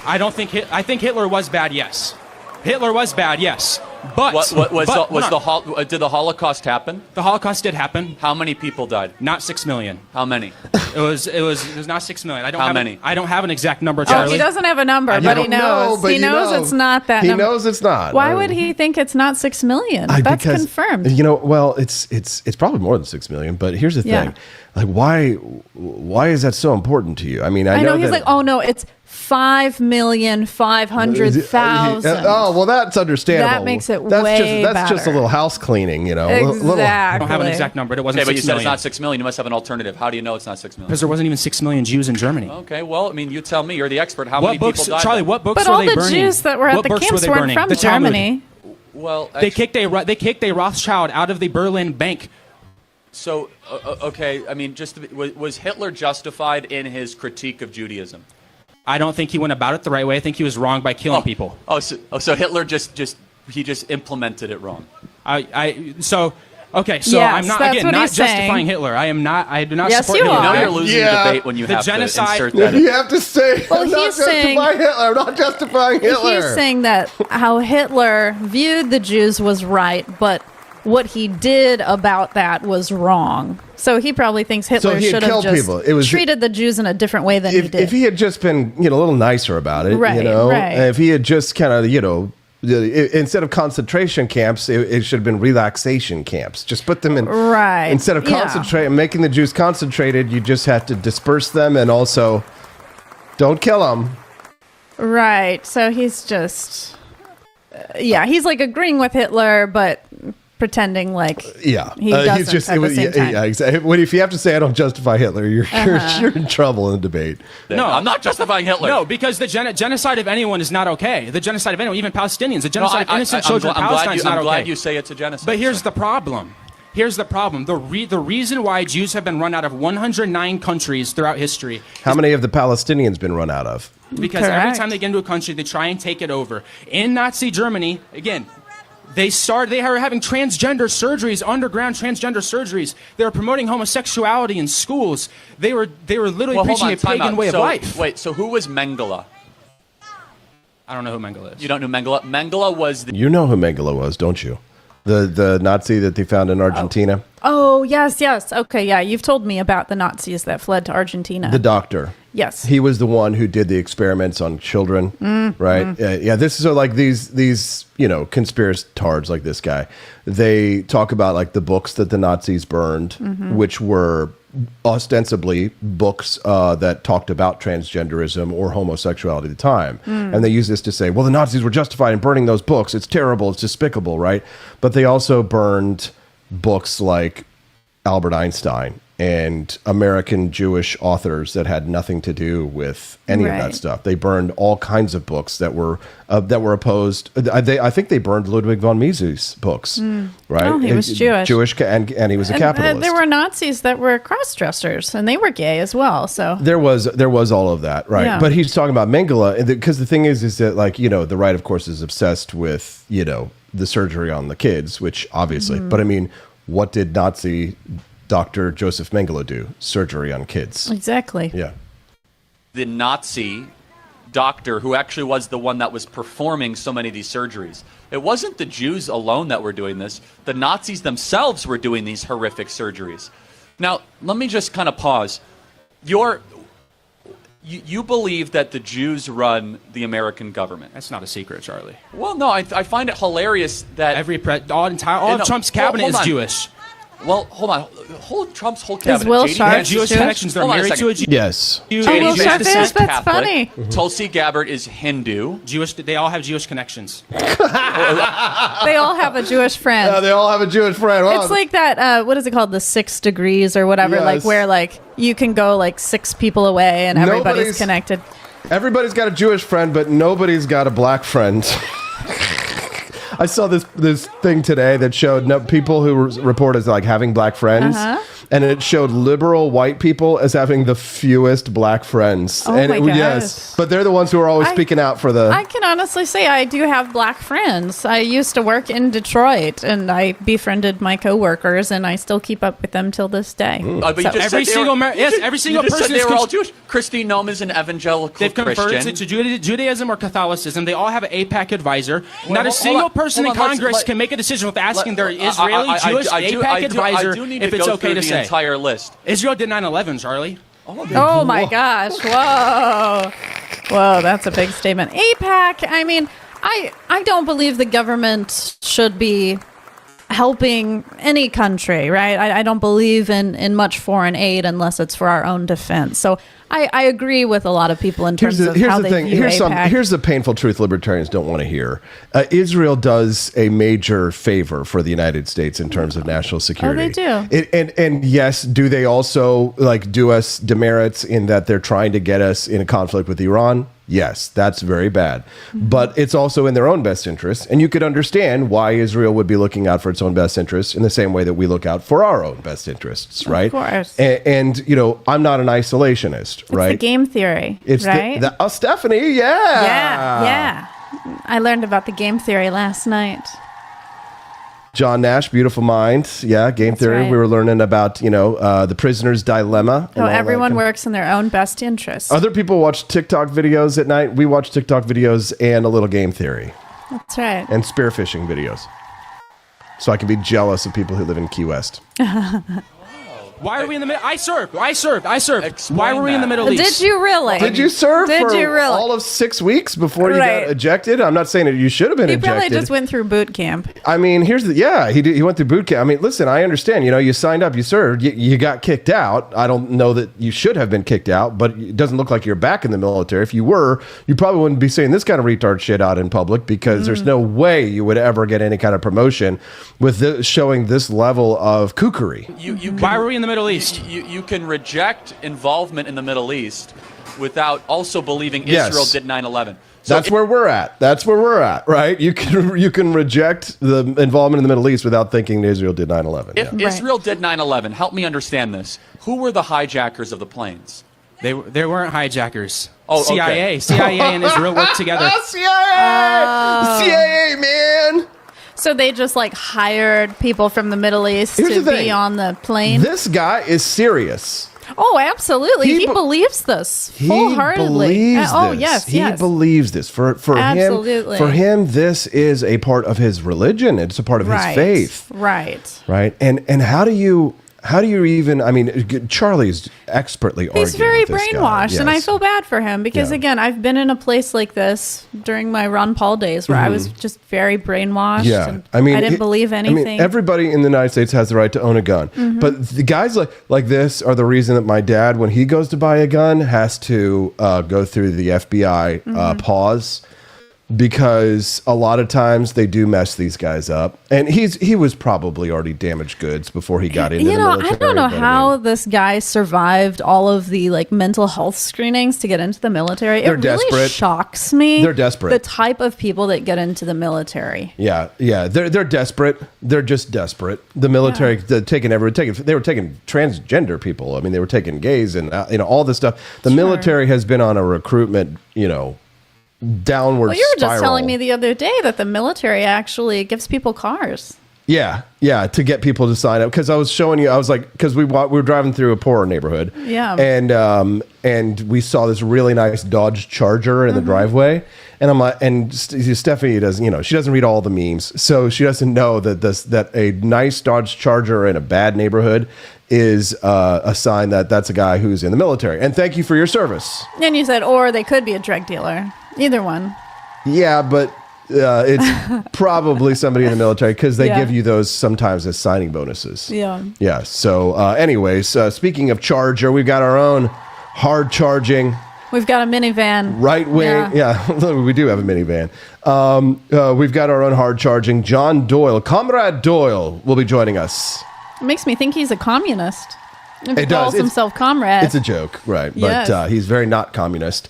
I think Hitler was bad, yes. Hitler was bad, yes. But did the Holocaust happen? The Holocaust did happen. How many people died? Not 6 million. How many? It was not 6 million. How many? I don't have an exact number, Charlie. He doesn't have a number, but he knows. He knows it's not that number. He knows it's not. Why would he think it's not 6 million? That's confirmed. Well, it's probably more than 6 million, but here's the thing. Like, why is that so important to you? I mean, I know he's like, oh no, it's 5,500,000. Oh, well, that's understandable. That makes it that's way That's just a little house cleaning, Exactly. I don't have an exact number, but it wasn't 6 million. But you said it's not 6 million. You must have an alternative. How do you know it's not 6 million? Because there wasn't even 6 million Jews in Germany. Okay, well, I mean, you tell me. You're the expert. How many people died? Charlie, what books were they burning? But all the Jews that were at the camps weren't from Germany. Well, they kicked a Rothschild out of the Berlin bank. So, okay, I mean, was Hitler justified in his critique of Judaism? I don't think he went about it the right way. I think he was wrong by killing people. So Hitler just implemented it wrong. Okay, so yes, I'm not justifying saying. Hitler. I do not yes, support you Hitler. are. You know you're losing the debate when you have genocide, to insert that. You have to say, well, I'm not justifying Hitler. I'm not justifying Hitler. He's saying that how Hitler viewed the Jews was right, but what he did about that was wrong. So he probably thinks Hitler should have just treated the Jews in a different way than he did. If he had just been, a little nicer about it, right. If he had just kind of, instead of concentration camps, it should have been relaxation camps. Just put them in. Right. Instead of making the Jews concentrated, you just have to disperse them and also don't kill them. Right. So he's just, he's like agreeing with Hitler, but pretending like he doesn't he's just at the same time. Yeah, exactly. If you have to say I don't justify Hitler, you're in trouble in the debate. No, I'm not justifying Hitler. No, because the genocide of anyone is not okay. The genocide of anyone, even Palestinians, the genocide of innocent children in Palestine is not okay. I'm glad you say it's a genocide. But here's the problem. The reason why Jews have been run out of 109 countries throughout history. How many have the Palestinians been run out of? Because every time they get into a country, they try and take it over. In Nazi Germany, again, they were having transgender surgeries, underground transgender surgeries. They were promoting homosexuality in schools. They were literally preaching a pagan way of life. Wait, so who was Mengele? I don't know who Mengele is. You don't know Mengele? Mengele was You know who Mengele was, don't you? The Nazi that they found in Argentina? Oh, yes. Okay, yeah. You've told me about the Nazis that fled to Argentina. The doctor. Yes. He was the one who did the experiments on children, right? This is like these conspiratards like this guy. They talk about like the books that the Nazis burned, which were ostensibly books that talked about transgenderism or homosexuality at the time. And they use this to say, well, the Nazis were justified in burning those books. It's terrible. It's despicable, right? But they also burned books like Albert Einstein and American Jewish authors that had nothing to do with any of that stuff. They burned all kinds of books that were opposed. I think they burned Ludwig von Mises' books, right? Oh, he was Jewish. And he was a capitalist. There were Nazis that were cross-dressers, and they were gay as well. So there was all of that, right? Yeah. But he's talking about Mengele, because the thing is that like the right, of course, is obsessed with the surgery on the kids, which obviously. But I mean, what did Nazi Dr. Joseph Mengele do? Surgery on kids. Exactly. Yeah. the Nazi doctor who actually was the one that was performing so many of these surgeries. It wasn't the Jews alone that were doing this. The Nazis themselves were doing these horrific surgeries. Now, let me just kind of pause. You believe that the Jews run the American government. That's not a secret, Charlie. Well, no, I find it hilarious that all of Trump's cabinet is Jewish. Well, hold on. Trump's whole cabinet. Is Will Sharp Jewish connections? They're married to a Jew. Yes. Will Sharp is? That's Catholic. funny. Tulsi Gabbard is Hindu. Jewish. They all have Jewish connections. They all have a Jewish friend. Yeah, they all have a Jewish friend. Wow. It's like that, what is it called? The 6 degrees or whatever, Yes. like where like you can go like 6 people away and everybody's connected. Everybody's got a Jewish friend, but nobody's got a black friend. I saw this thing today that showed people who report as like having black friends, and it showed liberal white people as having the fewest black friends. Oh, and my gosh. Yes, but they're the ones who are always speaking out for the. I can honestly say I do have black friends. I used to work in Detroit, and I befriended my coworkers, and I still keep up with them till this day. But you just every said single every single person person they were all Jewish. Christine Noem is an evangelical They've converted Christian. to Judaism or Catholicism. They all have an AIPAC advisor. Not a single person in Congress can make a decision without asking their Israeli Jewish AIPAC advisor if it's okay to say. The entire list. Israel did 9/11, Charlie. Oh my gosh! Whoa, that's a big statement. AIPAC. I mean, I don't believe the government should be helping any country, right? I don't believe in much foreign aid unless it's for our own defense. So I agree with a lot of people in terms of how they view AIPAC. Here's the painful truth libertarians don't want to hear. Israel does a major favor for the United States in terms of national security. Oh, they do. And yes, do they also like do us demerits in that they're trying to get us in a conflict with Iran? Yes, that's very bad. But it's also in their own best interest. And you could understand why Israel would be looking out for its own best interests in the same way that we look out for our own best interests, right? Of course. And you know, I'm not an isolationist, right? It's the game theory, it's right? Stephanie, yeah. Yeah. I learned about the game theory last night. John Nash, Beautiful Mind. Yeah, game theory. right. We were learning about, the prisoner's dilemma. So everyone works in their own best interest. Other people watch TikTok videos at night. We watch TikTok videos and a little game theory. That's right. And spearfishing videos. So I can be jealous of people who live in Key West. Why are we in the middle? I served. Explain Why were we in the that. Middle East? Did you really? Did you serve Did for you really? all of 6 weeks before you Right. got ejected? I'm not saying that you should have been He ejected. probably just went through boot camp. I mean, he went through boot camp. I mean, listen, I understand. You know, you signed up, you served, you got kicked out. I don't know that you should have been kicked out, but it doesn't look like you're back in the military. If you were, you probably wouldn't be saying this kind of retard shit out in public, because there's no way you would ever get any kind of promotion with showing this level of kookery. Why were we in the Middle East? You can reject involvement in the Middle East without also believing Yes. Israel did 9/11. So That's where we're at. That's where we're at, right? You can reject the involvement in the Middle East without thinking Israel did 9/11. if Yeah. Israel did 9/11, help me understand this. Who were the hijackers of the planes? They weren't hijackers. Oh, okay. CIA and Israel worked together. CIA, man. So they just like hired people from the Middle East Here's to the be thing. on the plane. This guy is serious. Oh, absolutely. He He, be- believes this He wholeheartedly. believes Oh, this. yes, He yes. believes this. For Absolutely. him, this is a part of his religion. It's a part of his faith, Right. right? And how do you even? I mean, Charlie's expertly arguing. He's very with this guy. brainwashed, and I Yes. feel bad for him because, Yeah. again, I've been in a place like this during my Ron Paul days where I was just very brainwashed. Yeah, and I mean, I didn't believe anything. I mean, everybody in the United States has the right to own a gun, but the guys like this are the reason that my dad, when he goes to buy a gun, has to go through the FBI pause, because a lot of times they do mess these guys up, and he was probably already damaged goods before he got into the military. I don't know but I how mean, this guy survived all of the like mental health screenings to get into the military. They're It really desperate. shocks me. They're desperate. The type of people that get into the military. Yeah, they're desperate. They're just desperate. The military, they were taking transgender people. I mean, they were taking gays and all this stuff. The military has been on a recruitment, downward Well, you were just spiral. telling me the other day that the military actually gives people cars. Yeah, to get people to sign up, because I was showing you. I was like, because we were driving through a poorer neighborhood. Yeah. And we saw this really nice Dodge Charger in the driveway, and I'm like, and Stephanie doesn't, she doesn't read all the memes, so she doesn't know that a nice Dodge Charger in a bad neighborhood is a sign that that's a guy who's in the military. And thank you for your service. And you said, or they could be a drug dealer. Either one. Yeah, but it's probably somebody in the military, because they Yeah. give you those sometimes as signing bonuses. Yeah. Yeah. So, anyways, speaking of Charger, we've got our own hard charging We've got a minivan. right wing. Yeah, we do have a minivan. We've got our own hard charging John Doyle. Comrade Doyle will be joining us. It makes me think he's a communist. If he It does. calls himself comrade. It's a joke, right? But Yes. he's very not communist.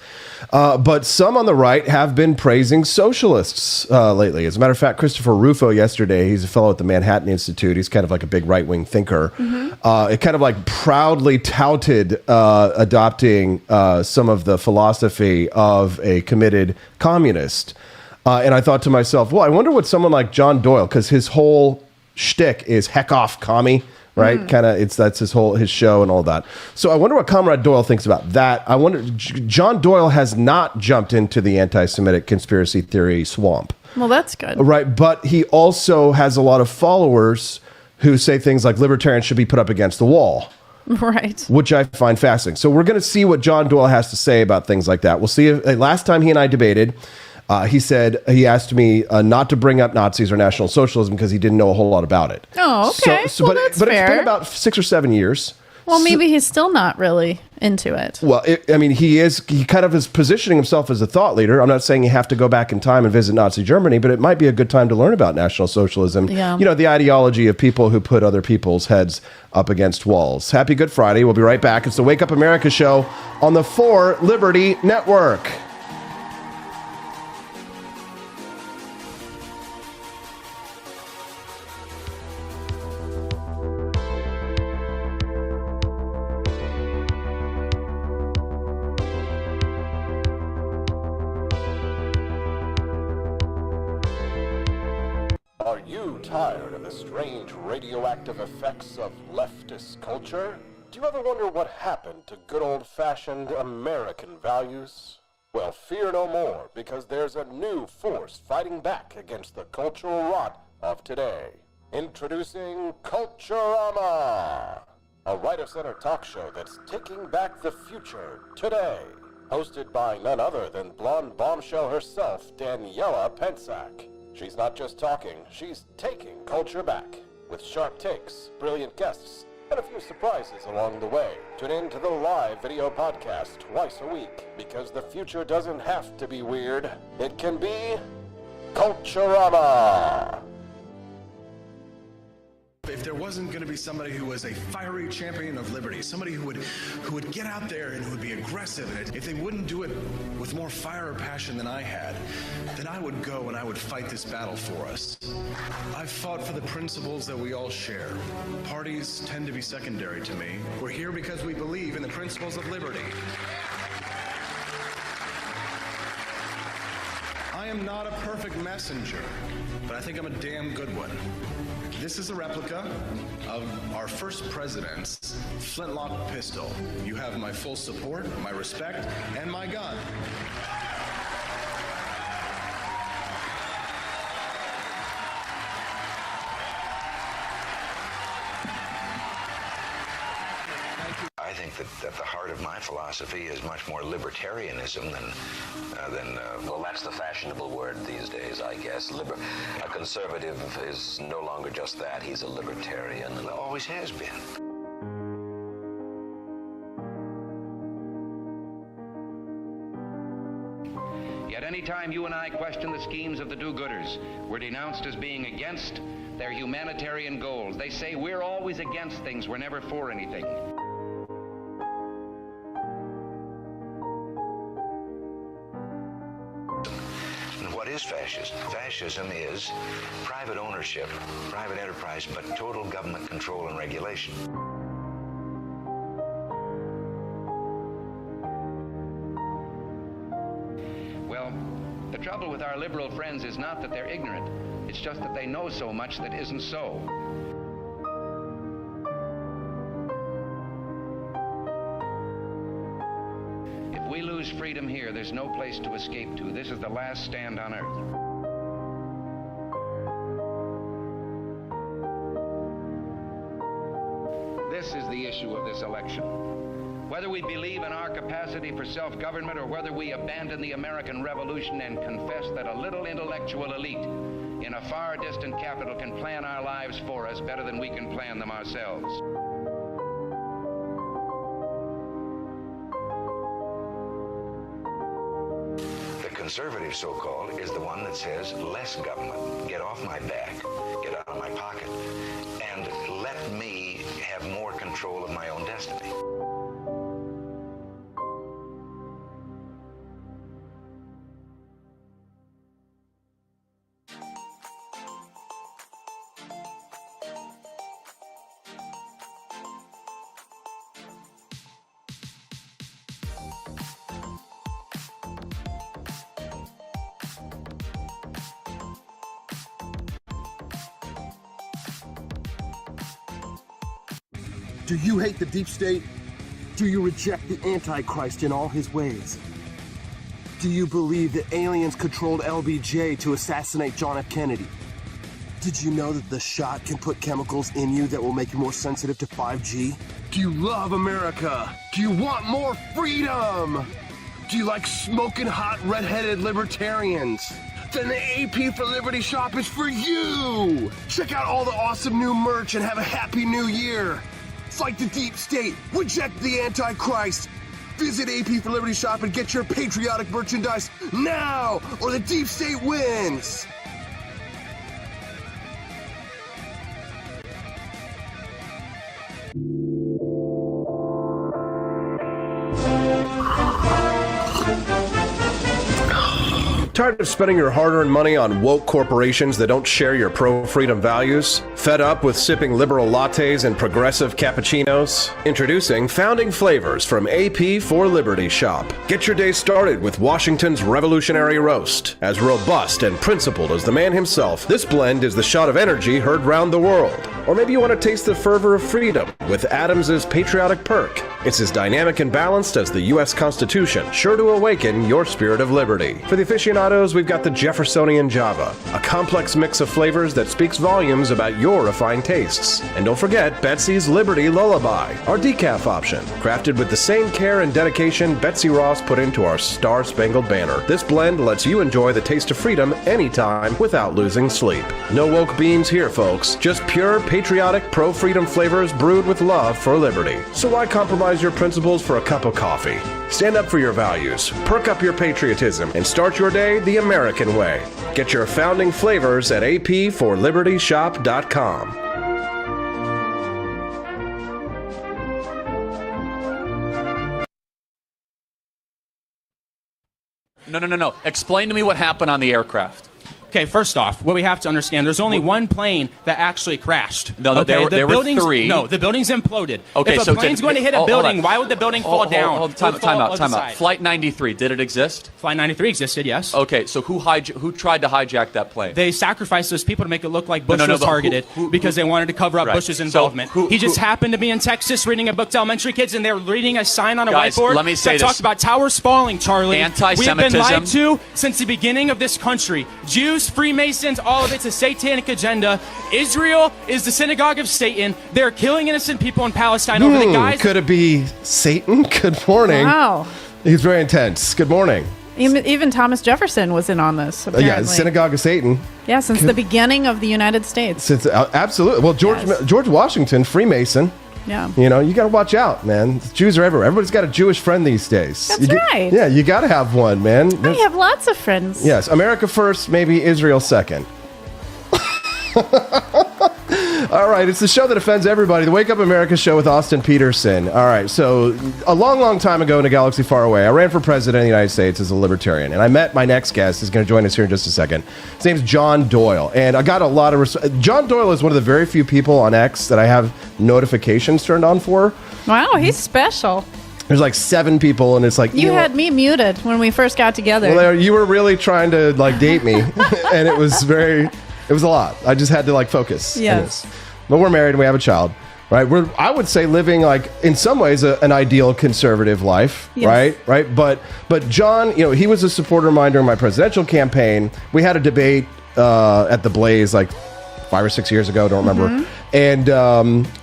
But some on the right have been praising socialists lately. As a matter of fact, Christopher Rufo yesterday, he's a fellow at the Manhattan Institute. He's kind of like a big right-wing thinker. It kind of like proudly touted adopting some of the philosophy of a committed communist. And I thought to myself, well, I wonder what someone like John Doyle, because his whole shtick is heck off, commie. Right, kind of. That's his show and all that. So I wonder what Comrade Doyle thinks about that. I wonder. John Doyle has not jumped into the anti-Semitic conspiracy theory swamp, well, that's good. right? But he also has a lot of followers who say things like libertarians should be put up against the wall, Right. which I find fascinating. So we're going to see what John Doyle has to say about things like that. We'll see. Last time he and I debated, he asked me not to bring up Nazis or National Socialism because he didn't know a whole lot about it. Oh, okay. Well, that's but it's fair. been about 6 or 7 years. Well, maybe he's still not really into it. Well, he kind of is positioning himself as a thought leader. I'm not saying you have to go back in time and visit Nazi Germany, but it might be a good time to learn about National Socialism. Yeah. The ideology of people who put other people's heads up against walls. Happy Good Friday. We'll be right back. It's the Wake Up America show on the 4 Liberty Network. Are you tired of the strange radioactive effects of leftist culture? Do you ever wonder what happened to good old-fashioned American values? Well, fear no more, because there's a new force fighting back against the cultural rot of today. Introducing Culturama! a right-of-center talk show that's taking back the future today. Hosted by none other than blonde bombshell herself, Daniela Pensack. She's not just talking, she's taking culture back. With sharp takes, brilliant guests, and a few surprises along the way. Tune in to the live video podcast twice a week, because the future doesn't have to be weird. It can be Culturama. If there wasn't going to be somebody who was a fiery champion of liberty, somebody who would get out there and who would be aggressive, and if they wouldn't do it with more fire or passion than I had, then I would go and I would fight this battle for us. I've fought for the principles that we all share. Parties tend to be secondary to me. We're here because we believe in the principles of liberty. I am not a perfect messenger, but I think I'm a damn good one. This is a replica of our first president's flintlock pistol. You have my full support, my respect, and my gun. I think that at the heart of my philosophy is much more libertarianism than well, that's the fashionable word these days, I guess. A conservative is no longer just that. He's a libertarian and always has been. Yet any time you and I question the schemes of the do-gooders, we're denounced as being against their humanitarian goals. They say we're always against things, we're never for anything. What is fascism? Fascism is private ownership, private enterprise, but total government control and regulation. Well, the trouble with our liberal friends is not that they're ignorant. It's just that they know so much that isn't so. If we lose freedom here, there's no place to escape to. This is the last stand on earth. This is the issue of this election. Whether we believe in our capacity for self-government or whether we abandon the American Revolution and confess that a little intellectual elite in a far distant capital can plan our lives for us better than we can plan them ourselves. Conservative, so-called, is the one that says less government, get off my back, get out of my pocket, and let me have more control of my own destiny. Do you hate the deep state? Do you reject the Antichrist in all his ways? Do you believe that aliens controlled LBJ to assassinate John F. Kennedy? Did you know that the shot can put chemicals in you that will make you more sensitive to 5G? Do you love America? Do you want more freedom? Do you like smoking hot red-headed libertarians? Then the AP for Liberty shop is for you! Check out all the awesome new merch and have a happy new year! Fight the deep state, reject the Antichrist. Visit AP for Liberty shop and get your patriotic merchandise now, or the deep state wins. Tired of spending your hard-earned money on woke corporations that don't share your pro-freedom values? Fed up with sipping liberal lattes and progressive cappuccinos? Introducing Founding Flavors from AP for Liberty Shop. Get your day started with Washington's Revolutionary Roast. As robust and principled as the man himself, this blend is the shot of energy heard round the world. Or maybe you want to taste the fervor of freedom with Adams's Patriotic Perk. It's as dynamic and balanced as the U.S. Constitution, sure to awaken your spirit of liberty. For the aficionados, we've got the Jeffersonian Java, a complex mix of flavors that speaks volumes about your refined tastes. And don't forget Betsy's Liberty Lullaby, our decaf option, crafted with the same care and dedication Betsy Ross put into our Star-Spangled Banner. This blend lets you enjoy the taste of freedom anytime without losing sleep. No woke beans here, folks. Just pure, patriotic, pro-freedom flavors brewed with love for liberty. So why compromise your principles for a cup of coffee? Stand up for your values, perk up your patriotism, and start your day the American way. Get your founding flavors at apforlibertyshop.com. No. Explain to me what happened on the aircraft. Okay, first off, what we have to understand, there's only one plane that actually crashed. No, okay? there were three. No, the building's imploded. Okay, if a plane's going to hit a building, why would the building fall down? Time out. Flight 93, did it exist? Flight 93 existed, yes. Okay, so who tried to hijack that plane? They sacrificed those people to make it look like Bush was targeted because they wanted to cover up Bush's involvement. He just happened to be in Texas reading a book to elementary kids, and they're reading a sign on a whiteboard let me say that talks about towers falling, Charlie. Anti-Semitism. We have been lied to since the beginning of this country. Jews, Freemasons, all of it's a satanic agenda. Israel is the synagogue of Satan. They're killing innocent people in Palestine over the guys. Could it be Satan? Good morning. Wow. He's very intense. Good morning. Even Thomas Jefferson was in on this, apparently. Yeah, synagogue of Satan. Yeah, since the beginning of the United States. Absolutely. Well, George Washington, Freemason. Yeah. You know, you got to watch out, man. Jews are everywhere. Everybody's got a Jewish friend these days. That's right. Yeah, you got to have one, man. I have lots of friends. Yes, America first, maybe Israel second. All right, it's the show that offends everybody. The Wake Up America show with Austin Peterson. All right, so a long, long time ago in a galaxy far away, I ran for president of the United States as a libertarian, and I met my next guest. He's going to join us here in just a second. His name's John Doyle, and I got a lot of John Doyle is one of the very few people on X that I have notifications turned on for. Wow, he's special. There's like 7 people, and it's like... You had me muted when we first got together. Well, you were really trying to like date me, and it was a lot. I just had to like focus. Yes. But we're married and we have a child, right? We're, I would say, living like in some ways an ideal conservative life, yes. Right? But John, you know, he was a supporter of mine during my presidential campaign. We had a debate at the Blaze like 5 or 6 years ago, don't remember. Mm-hmm. And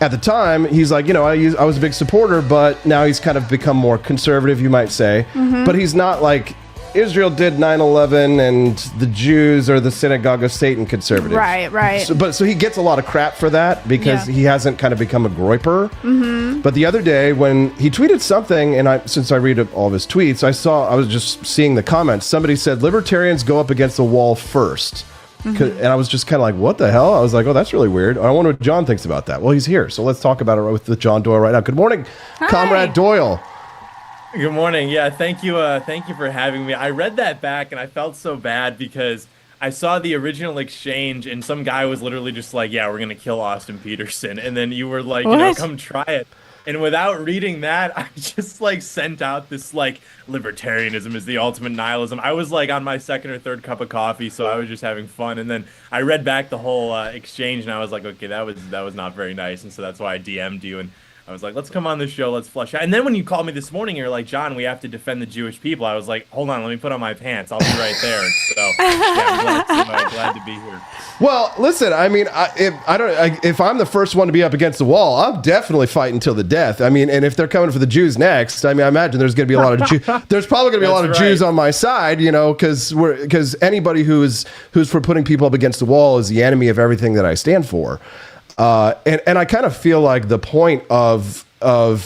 at the time, he's like, you know, I was a big supporter, but now he's kind of become more conservative, you might say. Mm-hmm. But he's not like Israel did 9/11 and the Jews are the synagogue of Satan conservative. Right. So he gets a lot of crap for that because he hasn't kind of become a groyper. Mm-hmm. But the other day when he tweeted something, and since I read all of his tweets, I was just seeing the comments. Somebody said, libertarians go up against the wall first. Mm-hmm. And I was just kind of like, what the hell? I was like, oh, that's really weird. I wonder what John thinks about that. Well, he's here. So let's talk about it with John Doyle right now. Good morning, Hi. Comrade Doyle. Good morning. Yeah, thank you for having me. I read that back and I felt so bad because I saw the original exchange and some guy was literally just like, yeah, we're going to kill Austin Peterson. And then you were like, what? come try it. And without reading that, I just like sent out this like libertarianism is the ultimate nihilism. I was like on my second or third cup of coffee, so I was just having fun. And then I read back the whole exchange and I was like, okay, that was not very nice. And so that's why I DM'd you and I was like, let's come on this show, let's flush out. And then when you called me this morning, you're like, John, we have to defend the Jewish people. I was like, hold on, let me put on my pants. I'll be right there. So yeah, I'm glad to be here. Well, listen, I mean, if I'm the first one to be up against the wall, I'm definitely fighting till the death. I mean, and if they're coming for the Jews next, I mean, I imagine there's going to be a lot of there's probably going to be a lot of Jews on my side, you know, because anybody who's for putting people up against the wall is the enemy of everything that I stand for. And I kind of feel like the point of a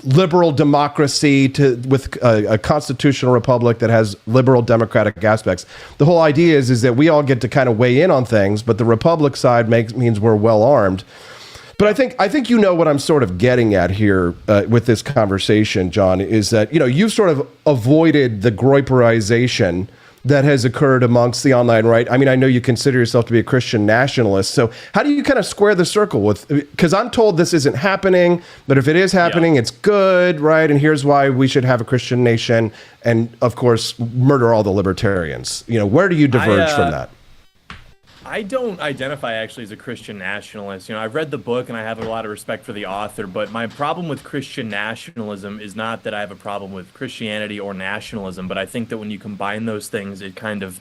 liberal democracy with a constitutional republic that has liberal democratic aspects. The whole idea is that we all get to kind of weigh in on things, but the republic side means we're well armed. But I think you know what I'm sort of getting at here with this conversation, John, is that, you know, you've sort of avoided the Groyperization that has occurred amongst the online right. I mean, I know you consider yourself to be a Christian nationalist. So how do you kind of square the circle with, because I'm told this isn't happening, but if it is happening, it's good, right? And here's why we should have a Christian nation and, of course, murder all the libertarians. You know, where do you diverge from that? I don't identify actually as a Christian nationalist. You know, I've read the book and I have a lot of respect for the author, but my problem with Christian nationalism is not that I have a problem with Christianity or nationalism, but I think that when you combine those things, it kind of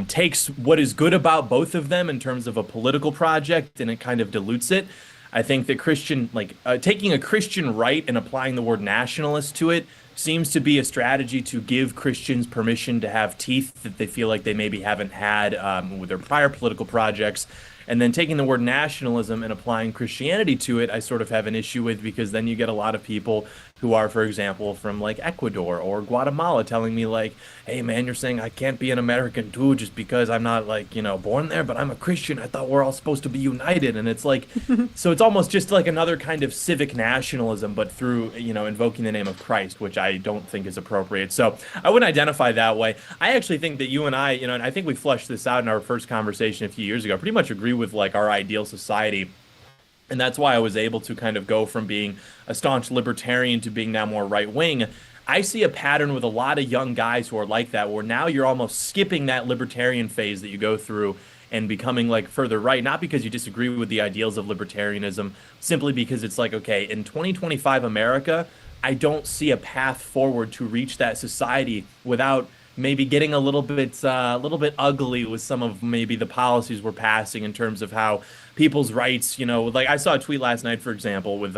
takes what is good about both of them in terms of a political project and it kind of dilutes it. I think that taking a Christian right and applying the word nationalist to it seems to be a strategy to give Christians permission to have teeth that they feel like they maybe haven't had with their prior political projects. And then taking the word nationalism and applying Christianity to it, I sort of have an issue with, because then you get a lot of people who are, for example, from like Ecuador or Guatemala telling me like, hey man, you're saying I can't be an American too just because I'm not like, you know, born there, but I'm a Christian. I thought we're all supposed to be united. And it's like, so it's almost just like another kind of civic nationalism, but through, you know, invoking the name of Christ, which I don't think is appropriate. So I wouldn't identify that way. I actually think that you and I, you know, and I think we fleshed this out in our first conversation a few years ago, pretty much agree with like our ideal society. And that's why I was able to kind of go from being a staunch libertarian to being now more right-wing. I see a pattern with a lot of young guys who are like that, where now you're almost skipping that libertarian phase that you go through and becoming like further right, not because you disagree with the ideals of libertarianism, simply because it's like, okay, in 2025 America, I don't see a path forward to reach that society without maybe getting a little bit ugly with some of maybe the policies we're passing in terms of how people's rights, you know, like I saw a tweet last night, for example, with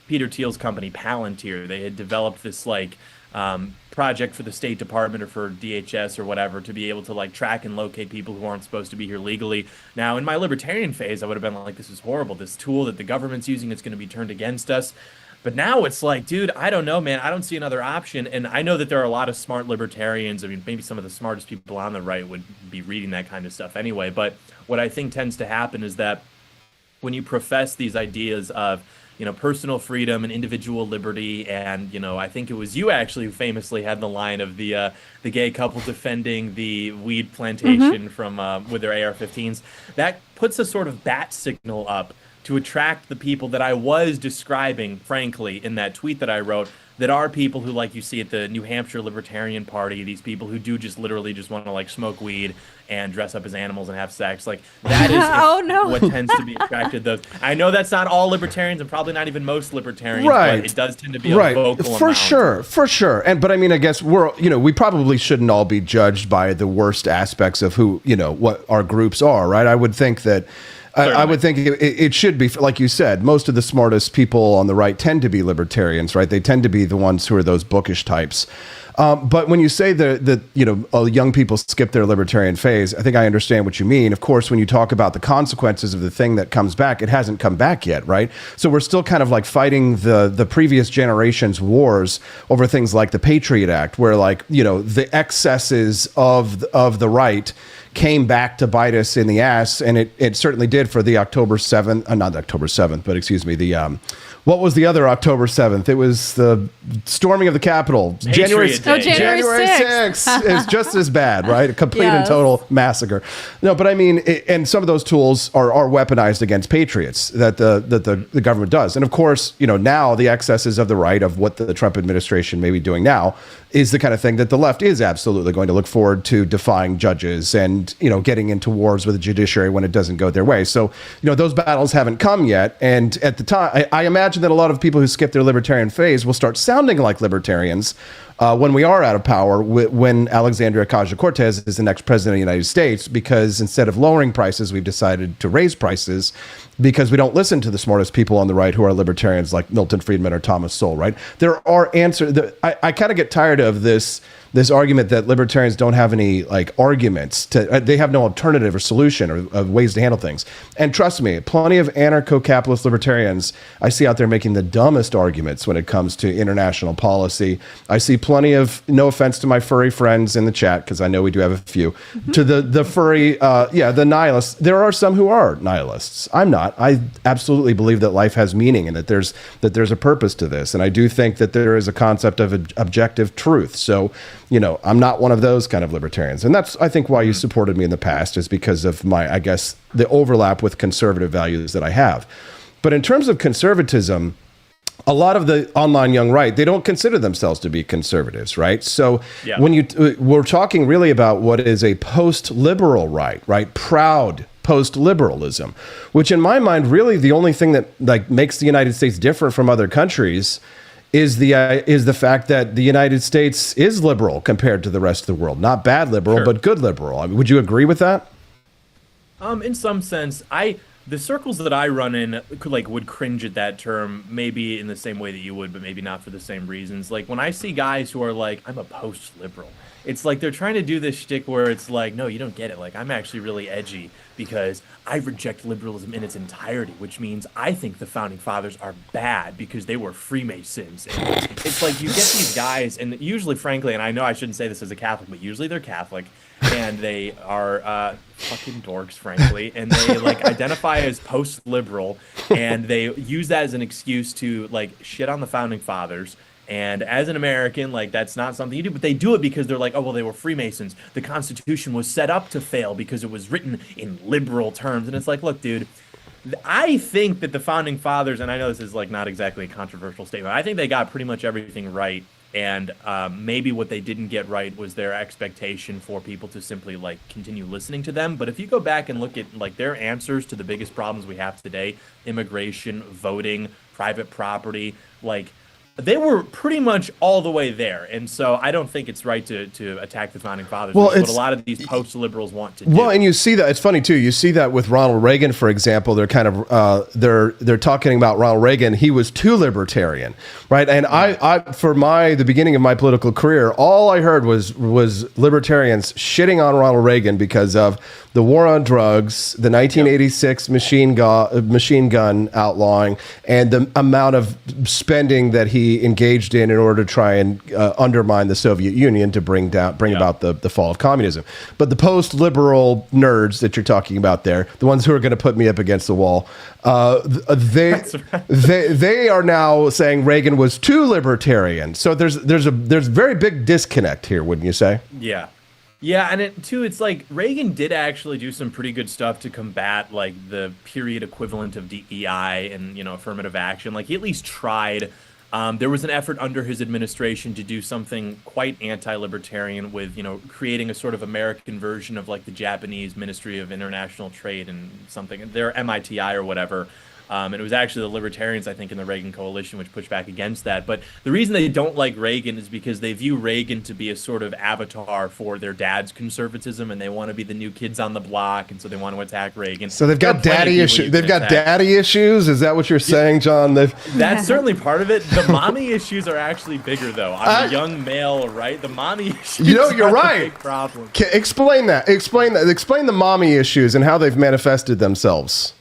Peter Thiel's company Palantir. They had developed this like project for the State Department or for DHS or whatever to be able to like track and locate people who aren't supposed to be here legally. Now, in my libertarian phase, I would have been like, this is horrible. This tool that the government's using, it's going to be turned against us. But now it's like, dude, I don't know, man. I don't see another option. And I know that there are a lot of smart libertarians. I mean, maybe some of the smartest people on the right would be reading that kind of stuff anyway. But what I think tends to happen is that when you profess these ideas of, you know, personal freedom and individual liberty, and, you know, I think it was you actually who famously had the line of the gay couple defending the weed plantation from with their AR-15s, that puts a sort of bat signal up to attract the people that I was describing, frankly, in that tweet that I wrote, that are people who, like you see at the New Hampshire Libertarian Party, these people who do just literally just want to like smoke weed and dress up as animals and have sex. Like that is what tends to be attracted to those. I know that's not all libertarians and probably not even most libertarians, but it does tend to be a vocal for amount. For sure. And but I mean, I guess we probably shouldn't all be judged by the worst aspects of who, you know, what our groups are, right? I would think that I would think it should be, like you said, most of the smartest people on the right tend to be libertarians, right? They tend to be the ones who are those bookish types. But when you say that you know, young people skip their libertarian phase, I think I understand what you mean. Of course, when you talk about the consequences of the thing that comes back, it hasn't come back yet, right? So we're still kind of like fighting the previous generation's wars over things like the Patriot Act, where like, you know, the excesses of the right came back to bite us in the ass, and it certainly did for the October 7th, not October 7th, but excuse me, the what was the other October 7th? It was the storming of the Capitol. January 6th is just as bad, right? A complete and total massacre. No, but I mean, and some of those tools are weaponized against patriots that the government does. And of course, you know, now the excesses of the right, of what the Trump administration may be doing now, is the kind of thing that the left is absolutely going to look forward to, defying judges and, you know, getting into wars with the judiciary when it doesn't go their way. So, you know, those battles haven't come yet. And at the time, I imagine that a lot of people who skip their libertarian phase will start sounding like libertarians when we are out of power, when Alexandria Ocasio-Cortez is the next president of the United States, because instead of lowering prices, we've decided to raise prices because we don't listen to the smartest people on the right who are libertarians like Milton Friedman or Thomas Sowell, right? There are answers. I kind of get tired of this argument that libertarians don't have any like arguments they have no alternative or solution or ways to handle things. And trust me, plenty of anarcho-capitalist libertarians I see out there making the dumbest arguments when it comes to international policy. I see plenty of, no offense to my furry friends in the chat, because I know we do have a few, to the furry, the nihilists. There are some who are nihilists. I'm not. I absolutely believe that life has meaning and that there's a purpose to this. And I do think that there is a concept of objective truth. So, you know, I'm not one of those kind of libertarians. And that's, I think, why you supported me in the past, is because of my, I guess, the overlap with conservative values that I have. But in terms of conservatism, a lot of the online young right, they don't consider themselves to be conservatives, right? So when we're talking really about what is a post-liberal right? Proud post-liberalism, which in my mind, really the only thing that like makes the United States different from other countries is the fact that the United States is liberal compared to the rest of the world. Not bad liberal, but good liberal. I mean, would you agree with that? In some sense, the circles that I run in would cringe at that term, maybe in the same way that you would, but maybe not for the same reasons. Like when I see guys who are like, I'm a post-liberal, it's like they're trying to do this shtick where it's like, no, you don't get it. Like I'm actually really edgy because I reject liberalism in its entirety, which means I think the founding fathers are bad because they were Freemasons. And it's like you get these guys, and usually, frankly, and I know I shouldn't say this as a Catholic, but usually they're Catholic, and they are fucking dorks, frankly, and they like identify as post-liberal, and they use that as an excuse to like shit on the founding fathers. And as an American, like that's not something you do, but they do it because they're like, oh, well, they were Freemasons. The Constitution was set up to fail because it was written in liberal terms. And it's like, look, dude, I think that the founding fathers, and I know this is like not exactly a controversial statement, I think they got pretty much everything right. And maybe what they didn't get right was their expectation for people to simply like continue listening to them. But if you go back and look at like their answers to the biggest problems we have today, immigration, voting, private property, like they were pretty much all the way there. And so I don't think it's right to attack the founding fathers. Well, it's what a lot of these post-liberals want to do. Well, and you see that, it's funny too, you see that with Ronald Reagan, for example. They're kind of, they're talking about Ronald Reagan. He was too libertarian, right? And I for the beginning of my political career, all I heard was libertarians shitting on Ronald Reagan because of the war on drugs, the 1986 machine gun outlawing, and the amount of spending that he engaged in order to try and undermine the Soviet Union to bring about the fall of communism. But the post-liberal nerds that you're talking about there, the ones who are going to put me up against the wall, they are now saying Reagan was too libertarian. So there's very big disconnect here, wouldn't you say? Yeah. Yeah, and it's like Reagan did actually do some pretty good stuff to combat like the period equivalent of DEI and, affirmative action. Like he at least tried. There was an effort under his administration to do something quite anti-libertarian with, creating a sort of American version of like the Japanese Ministry of International Trade and something, their MITI or whatever. And it was actually the libertarians, I think, in the Reagan coalition, which pushed back against that. But the reason they don't like Reagan is because they view Reagan to be a sort of avatar for their dad's conservatism, and they want to be the new kids on the block, and so they want to attack Reagan. So they've got daddy issues. They've got daddy issues. Is that what you're saying, John? That's certainly part of it. The mommy issues are actually bigger, though. I'm a young male, right? The mommy issues. You're right. A big problem. Explain that. Explain the mommy issues and how they've manifested themselves.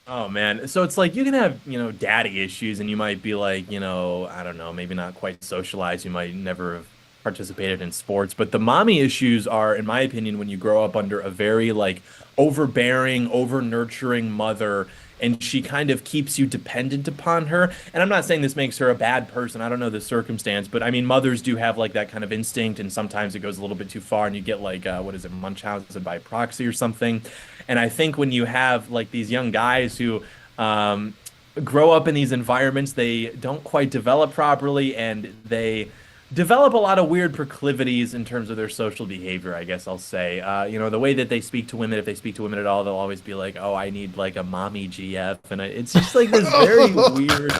Oh, man. So it's like you can have, daddy issues, and you might be like, I don't know, maybe not quite socialized. You might never have participated in sports. But the mommy issues are, in my opinion, when you grow up under a very like overbearing, over-nurturing mother, and she kind of keeps you dependent upon her. And I'm not saying this makes her a bad person. I don't know the circumstance, but I mean, mothers do have like that kind of instinct, and sometimes it goes a little bit too far, and you get like, Munchausen by proxy or something. And I think when you have like these young guys who grow up in these environments, they don't quite develop properly, and they develop a lot of weird proclivities in terms of their social behavior, I guess I'll say. The way that they speak to women, if they speak to women at all, they'll always be like, oh, I need like a mommy GF. And it's just like this very weird.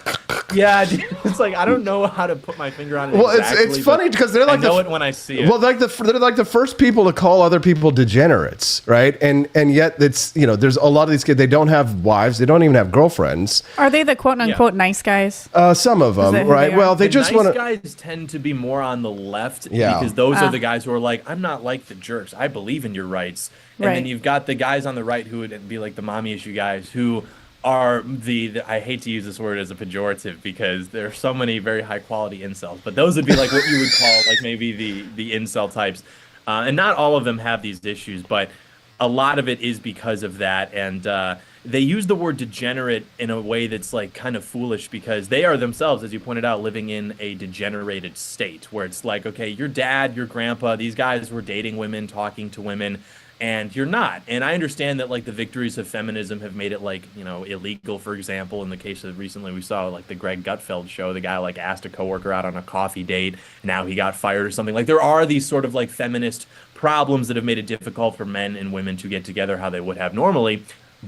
Yeah, it's like I don't know how to put my finger on it. Well, exactly, it's funny because they're like I know it when I see it. Well, they're like the first people to call other people degenerates, right? And yet it's there's a lot of these kids. They don't have wives. They don't even have girlfriends. Are they the quote unquote nice guys? Some of them, right? Well, they just want to. Nice guys tend to be more on the left because those are the guys who are like, I'm not like the jerks. I believe in your rights. And then you've got the guys on the right who would be like the mommy issue guys who are the I hate to use this word as a pejorative because there are so many very high quality incels, but those would be like what you would call like maybe the incel types. And not all of them have these issues, but a lot of it is because of that. And they use the word degenerate in a way that's like kind of foolish because they are themselves, as you pointed out, living in a degenerated state where it's like, okay, your dad, your grandpa, these guys were dating women, talking to women, and you're not. And I understand that like the victories of feminism have made it like, you know, illegal, for example, in the case of recently we saw like the Greg Gutfeld show, the guy like asked a coworker out on a coffee date, now he got fired or something. Like there are these sort of like feminist problems that have made it difficult for men and women to get together how they would have normally.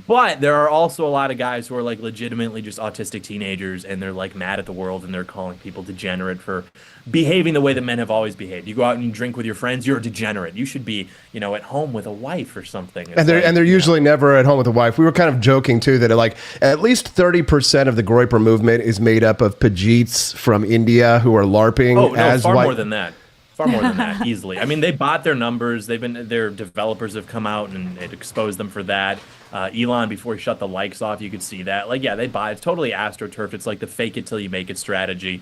But there are also a lot of guys who are like legitimately just autistic teenagers, and they're like mad at the world, and they're calling people degenerate for behaving the way that men have always behaved. You go out and you drink with your friends, you're a degenerate. You should be, you know, at home with a wife or something. And they're usually never at home with a wife. We were kind of joking too that like at least 30% of the Groyper movement is made up of Pajeets from India who are LARPing. Oh, no, as far white. more than that. Far more than that, easily. I mean, they bought their numbers. Their developers have come out and it exposed them for that. Elon, before he shut the likes off, you could see that. Like, yeah, they buy. It's totally astroturfed. It's like the fake it till you make it strategy,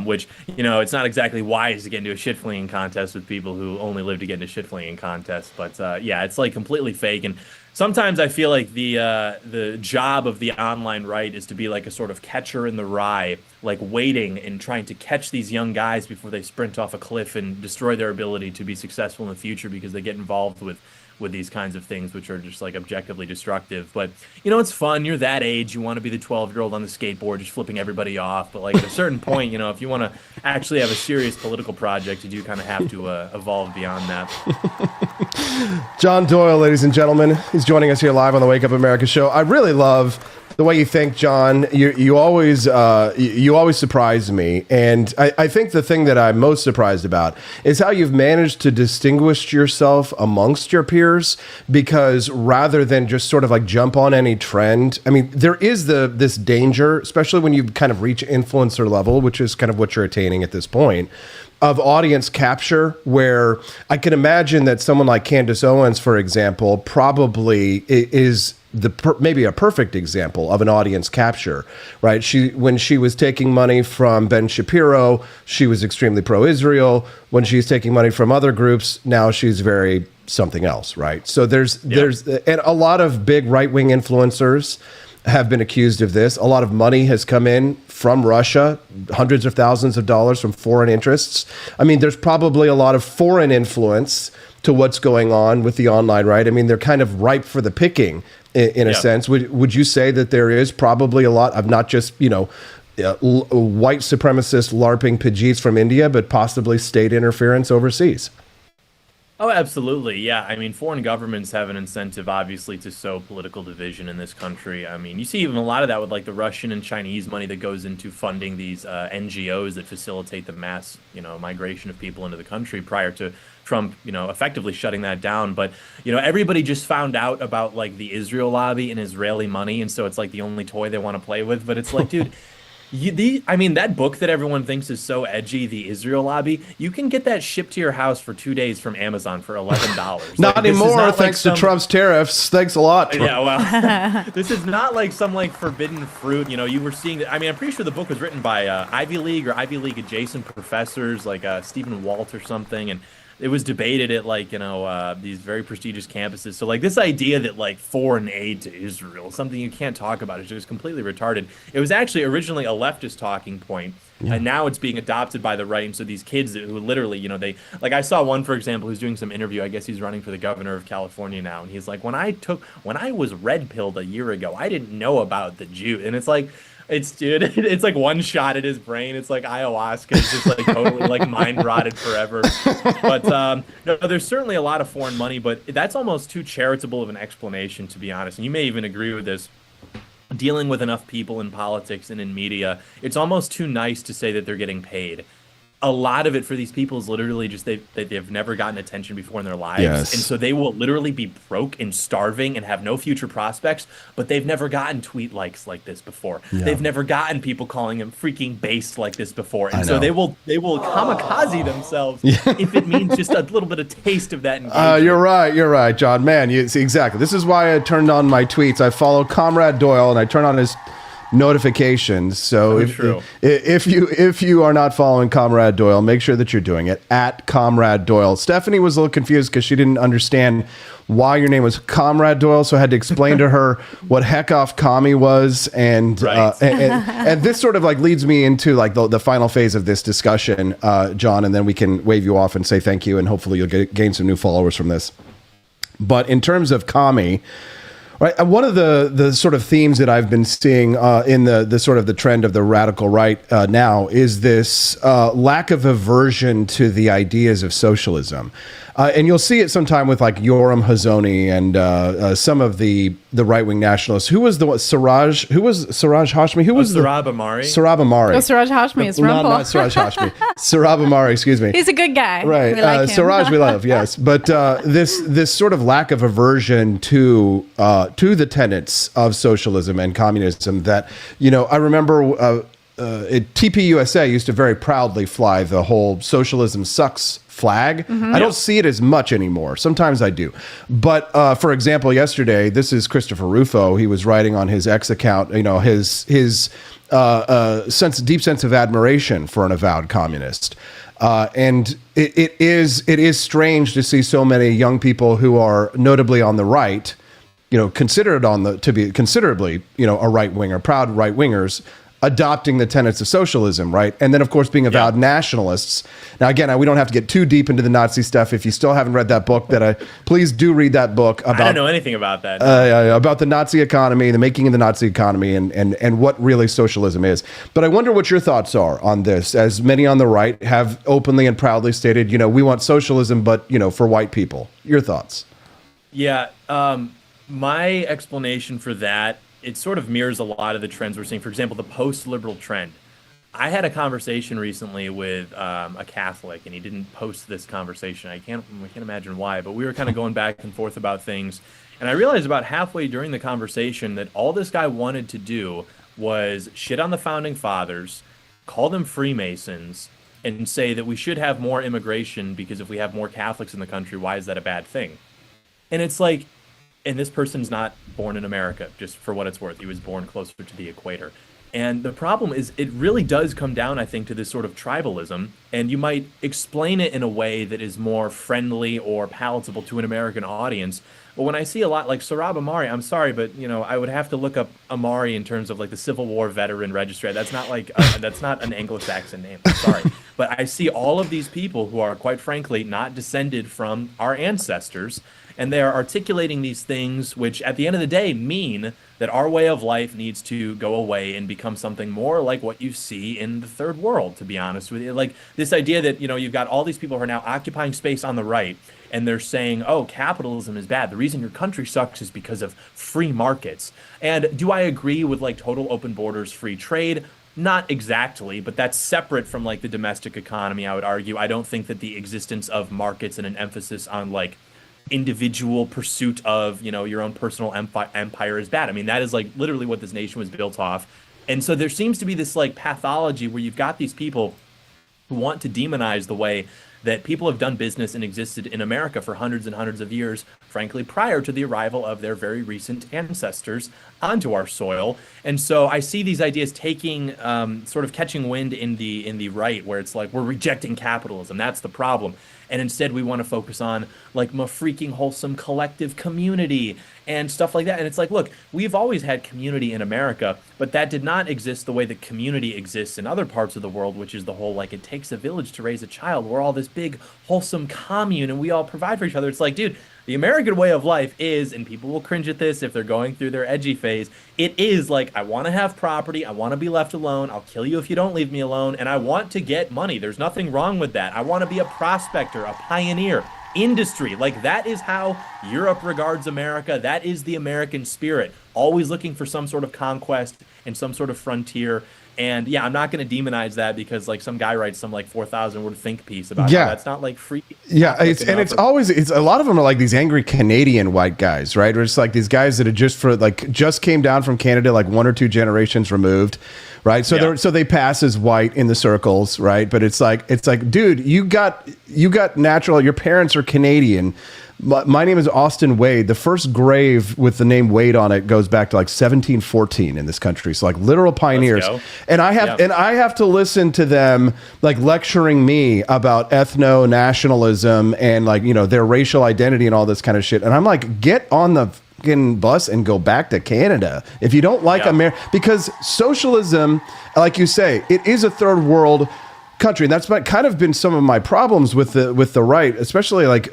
which, you know, it's not exactly wise to get into a shit fleeing contest with people who only live to get into shit fleeing contests. But yeah, it's like completely fake. And sometimes I feel like the job of the online right is to be like a sort of catcher in the rye, like waiting and trying to catch these young guys before they sprint off a cliff and destroy their ability to be successful in the future because they get involved with these kinds of things, which are just like objectively destructive. But, you know, it's fun. You're that age. You want to be the 12-year-old on the skateboard just flipping everybody off. But like at a certain point, you know, if you want to actually have a serious political project, you do kind of have to evolve beyond that. John Doyle, ladies and gentlemen, he's joining us here live on the Wake Up America show. I really love the way you think, John. You always surprise me, and I think the thing that I'm most surprised about is how you've managed to distinguish yourself amongst your peers. Because rather than just sort of like jump on any trend, I mean, there is this danger, especially when you kind of reach influencer level, which is kind of what you're attaining at this point, of audience capture, where I can imagine that someone like Candace Owens, for example, probably is maybe a perfect example of an audience capture, right? When she was taking money from Ben Shapiro, she was extremely pro-Israel. When she's taking money from other groups, now she's very something else, right? So there's and a lot of big right-wing influencers have been accused of this. A lot of money has come in from Russia, hundreds of thousands of dollars from foreign interests. I mean, there's probably a lot of foreign influence to what's going on with the online right. I mean, they're kind of ripe for the picking in a sense. Would you say that there is probably a lot of not just, you know, white supremacist LARPing Pajeets from India, but possibly state interference overseas? Oh, absolutely. Yeah. I mean, foreign governments have an incentive, obviously, to sow political division in this country. I mean, you see even a lot of that with like the Russian and Chinese money that goes into funding these NGOs that facilitate the mass, you know, migration of people into the country prior to Trump, you know, effectively shutting that down. But, you know, everybody just found out about like the Israel lobby and Israeli money. And so it's like the only toy they want to play with. But it's like, dude, I mean, that book that everyone thinks is so edgy, the Israel lobby, you can get that shipped to your house for 2 days from Amazon for $11. Not anymore, thanks to Trump's tariffs. Thanks a lot, Trump. Yeah, well, this is not like some like forbidden fruit. You know, you were seeing, I mean, I'm pretty sure the book was written by Ivy League or Ivy League adjacent professors like Stephen Walt or something. And it was debated at like, you know, these very prestigious campuses. So like this idea that like foreign aid to Israel, something you can't talk about, is just completely retarded. It was actually originally a leftist talking point, and now it's being adopted by the right. And so these kids who literally, you know, they like, I saw one, for example, who's doing some interview. I guess he's running for the governor of California now, and he's like, when I was red pilled a year ago, I didn't know about the Jew. And it's like, it's like one shot at his brain. It's like ayahuasca. It's just like totally like mind rotted forever. But no, there's certainly a lot of foreign money, but that's almost too charitable of an explanation, to be honest. And you may even agree with this. Dealing with enough people in politics and in media, it's almost too nice to say that they're getting paid. A lot of it for these people is literally just they've never gotten attention before in their lives. Yes. And so they will literally be broke and starving and have no future prospects, but they've never gotten tweet likes like this before. Yeah. They've never gotten people calling them freaking based like this before. And so they will kamikaze themselves if it means just a little bit of taste of that engagement. You're right, John. Man, you see, exactly. This is why I turned on my tweets. I follow Comrade Doyle and I turn on his notifications. So if you are not following Comrade Doyle, make sure that you're doing it at Comrade Doyle. Stephanie was a little confused because she didn't understand why your name was Comrade Doyle, so I had to explain to her what heck off commie was, and this sort of like leads me into like the final phase of this discussion, John, and then we can wave you off and say thank you, and hopefully you'll gain some new followers from this. But in terms of commie, right, one of the sort of themes that I've been seeing in the sort of the trend of the radical right now is this lack of aversion to the ideas of socialism. And you'll see it sometime with like Yoram Hazony and some of the right-wing nationalists. Who was the one? Siraj? Who was Siraj Hashmi? Who was Sarab Ahmari? Sarab Ahmari. Oh, Siraj Hashmi is not, Rumpel. not Siraj Hashmi. Sarab Ahmari, excuse me. He's a good guy. Right. We like him. Siraj we love, yes. But this sort of lack of aversion to the tenets of socialism and communism that, I remember TPUSA used to very proudly fly the whole socialism sucks flag. I don't see it as much anymore. Sometimes I do. But for example, yesterday, this is Christopher Rufo. He was writing on his X account, his deep sense of admiration for an avowed communist. And it is strange to see so many young people who are notably on the right, considered to be considerably, a right winger, proud right wingers, adopting the tenets of socialism, right? And then, of course, being avowed nationalists. Now, again, we don't have to get too deep into the Nazi stuff. If you still haven't read that book, please do read that book. About, I don't know anything about that. About the Nazi economy, the making of the Nazi economy, and what really socialism is. But I wonder what your thoughts are on this, as many on the right have openly and proudly stated, we want socialism, but, for white people. Your thoughts? Yeah, my explanation for that, it sort of mirrors a lot of the trends we're seeing. For example, the post-liberal trend. I had a conversation recently with a Catholic, and he didn't post this conversation. I can't imagine why, but we were kind of going back and forth about things. And I realized about halfway during the conversation that all this guy wanted to do was shit on the founding fathers, call them Freemasons, and say that we should have more immigration because if we have more Catholics in the country, why is that a bad thing? And it's like, and this person's not born in America, just for what it's worth. He was born closer to the equator. And the problem is it really does come down, I think, to this sort of tribalism. And you might explain it in a way that is more friendly or palatable to an American audience. But when I see a lot like Sarab Ahmari, I'm sorry, but, I would have to look up Ahmari in terms of like the Civil War veteran registry. That's not like, that's not an Anglo-Saxon name. I'm sorry. But I see all of these people who are, quite frankly, not descended from our ancestors. And they are articulating these things which, at the end of the day, mean that our way of life needs to go away and become something more like what you see in the third world, to be honest with you. Like this idea that, you've got all these people who are now occupying space on the right, and they're saying, oh, capitalism is bad. The reason your country sucks is because of free markets. And do I agree with, like, total open borders, free trade? Not exactly, but that's separate from, like, the domestic economy, I would argue. I don't think that the existence of markets and an emphasis on, like, individual pursuit of, your own personal empire is bad. I mean, that is like literally what this nation was built off. And so there seems to be this like pathology where you've got these people who want to demonize the way that people have done business and existed in America for hundreds and hundreds of years, frankly, prior to the arrival of their very recent ancestors onto our soil. And so I see these ideas taking, sort of catching wind in the right, where it's like, we're rejecting capitalism. That's the problem. And instead we want to focus on like a freaking wholesome collective community and stuff like that. And it's like, look, we've always had community in America, but that did not exist the way that community exists in other parts of the world, which is the whole, like, it takes a village to raise a child. We're all this big wholesome commune and we all provide for each other. It's like, dude, the American way of life is, and people will cringe at this if they're going through their edgy phase, it is like, I want to have property, I want to be left alone, I'll kill you if you don't leave me alone, and I want to get money. There's nothing wrong with that. I want to be a prospector, a pioneer, industry. Like, that is how Europe regards America. That is the American spirit. Always looking for some sort of conquest and some sort of frontier. And yeah, I'm not going to demonize that because like some guy writes some like 4,000 word think piece about how that's not like free. Yeah, it's a lot of them are like these angry Canadian white guys, right? Or it's like these guys that are just came down from Canada like one or two generations removed, right? So they pass as white in the circles, right? But it's like, dude, you got natural. Your parents are Canadian. My name is Austin Wade. The first grave with the name Wade on it goes back to like 1714 in this country. So like literal pioneers. And I have to listen to them like lecturing me about ethno-nationalism and like, their racial identity and all this kind of shit. And I'm like, get on the fucking bus and go back to Canada if you don't like America, because socialism, like you say, it is a third world country. And that's kind of been some of my problems with the right, especially like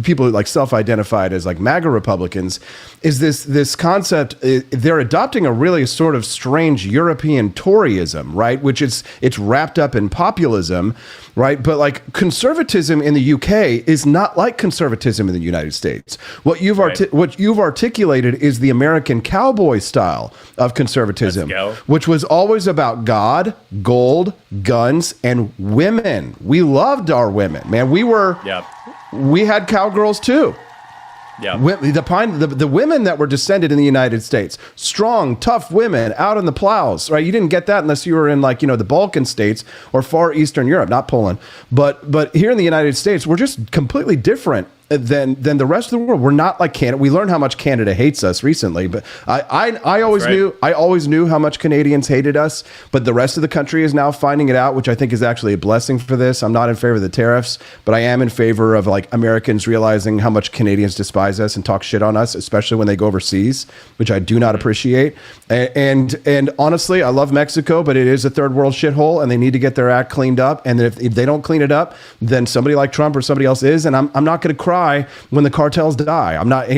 people like self-identified as like MAGA Republicans, is this concept. They're adopting a really sort of strange European Toryism, right? Which it's wrapped up in populism, right? But like conservatism in the UK is not like conservatism in the United States. What you've articulated is the American cowboy style of conservatism, which was always about God, gold, guns, and women. We loved our women, man. We had cowgirls too. Yeah, the women that were descended in the United States, strong, tough women out on the plows, right? You didn't get that unless you were in like, the Balkan states or far Eastern Europe, not Poland. But here in the United States, we're just completely different than the rest of the world. We're not like Canada. We learned how much Canada hates us recently, but I always knew how much Canadians hated us, but the rest of the country is now finding it out, which I think is actually a blessing for this. I'm not in favor of the tariffs, but I am in favor of like Americans realizing how much Canadians despise us and talk shit on us, especially when they go overseas, which I do not appreciate. And honestly, I love Mexico, but it is a third world shithole and they need to get their act cleaned up. And if they don't clean it up, then somebody like Trump or somebody else is, and I'm not going to cry when the cartels die. I'm not,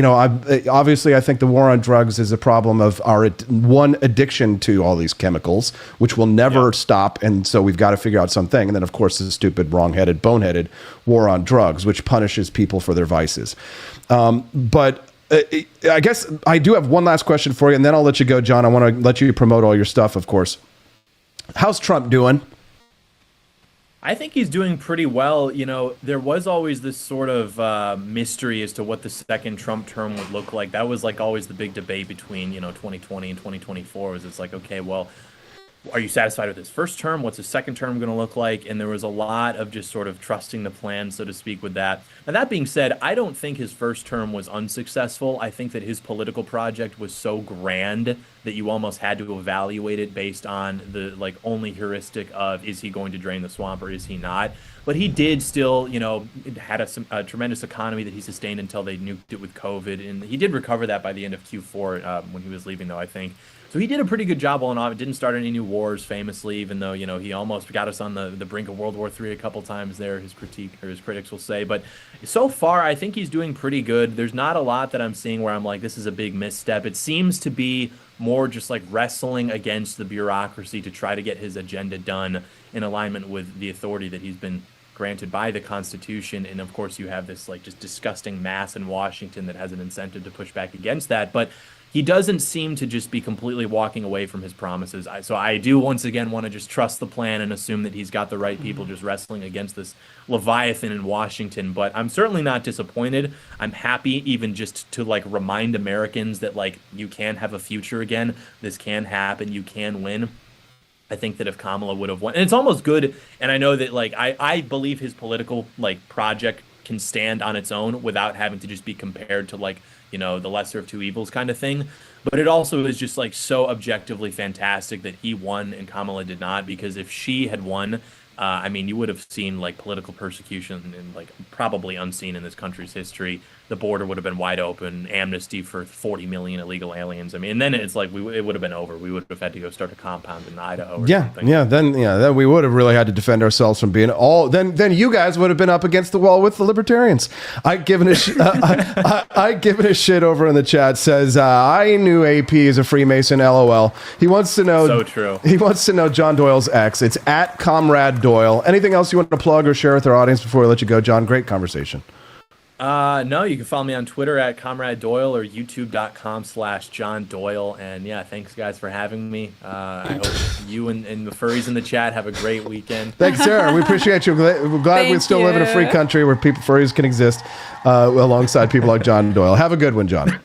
obviously I think the war on drugs is a problem of our one addiction to all these chemicals, which will never stop. And so we've got to figure out something. And then of course the stupid, wrong-headed, boneheaded war on drugs, which punishes people for their vices. But I guess I do have one last question for you, and then I'll let you go, John. I want to let you promote all your stuff, of course. How's Trump doing? I think he's doing pretty well. There was always this sort of mystery as to what the second Trump term would look like. That was like always the big debate between, 2020 and 2024 was it's like, okay, well, are you satisfied with his first term? What's his second term going to look like? And there was a lot of just sort of trusting the plan, so to speak, with that. Now, that being said, I don't think his first term was unsuccessful. I think that his political project was so grand that you almost had to evaluate it based on the like only heuristic of, is he going to drain the swamp or is he not? But he did still, had a tremendous economy that he sustained until they nuked it with COVID. And he did recover that by the end of Q4 when he was leaving, though, I think. So he did a pretty good job all in all. It didn't start any new wars, famously, even though, he almost got us on the brink of World War III a couple times there, his critics will say. But so far, I think he's doing pretty good. There's not a lot that I'm seeing where I'm like, this is a big misstep. It seems to be more just like wrestling against the bureaucracy to try to get his agenda done in alignment with the authority that he's been granted by the Constitution. And of course, you have this like just disgusting mass in Washington that has an incentive to push back against that. But he doesn't seem to just be completely walking away from his promises. So I do once again want to just trust the plan and assume that he's got the right people just wrestling against this Leviathan in Washington. But I'm certainly not disappointed. I'm happy even just to like remind Americans that like you can have a future again. This can happen. You can win. I think that if Kamala would have won, and it's almost good. And I know that like I believe his political like project can stand on its own without having to just be compared to like, the lesser of two evils kind of thing. But it also is just like so objectively fantastic that he won and Kamala did not, because if she had won, you would have seen like political persecution and like probably unseen in this country's history. The border would have been wide open, amnesty for 40 million illegal aliens. And then it's like it would have been over. We would have had to go start a compound in Idaho or something. Then we would have really had to defend ourselves from being then you guys would have been up against the wall with the libertarians. I've given a shit over in the chat, says I knew AP is a Freemason, LOL. He wants to know. So true. He wants to know John Doyle's ex. It's at Comrade Doyle. Anything else you want to plug or share with our audience before we let you go, John? Great conversation. No, you can follow me on Twitter at Comrade Doyle or youtube.com/John Doyle. And yeah, thanks guys for having me. I hope you and the furries in the chat have a great weekend. Thanks, Sarah. We appreciate you. We're glad we still live in a free country where furries can exist alongside people like John Doyle. Have a good one, John.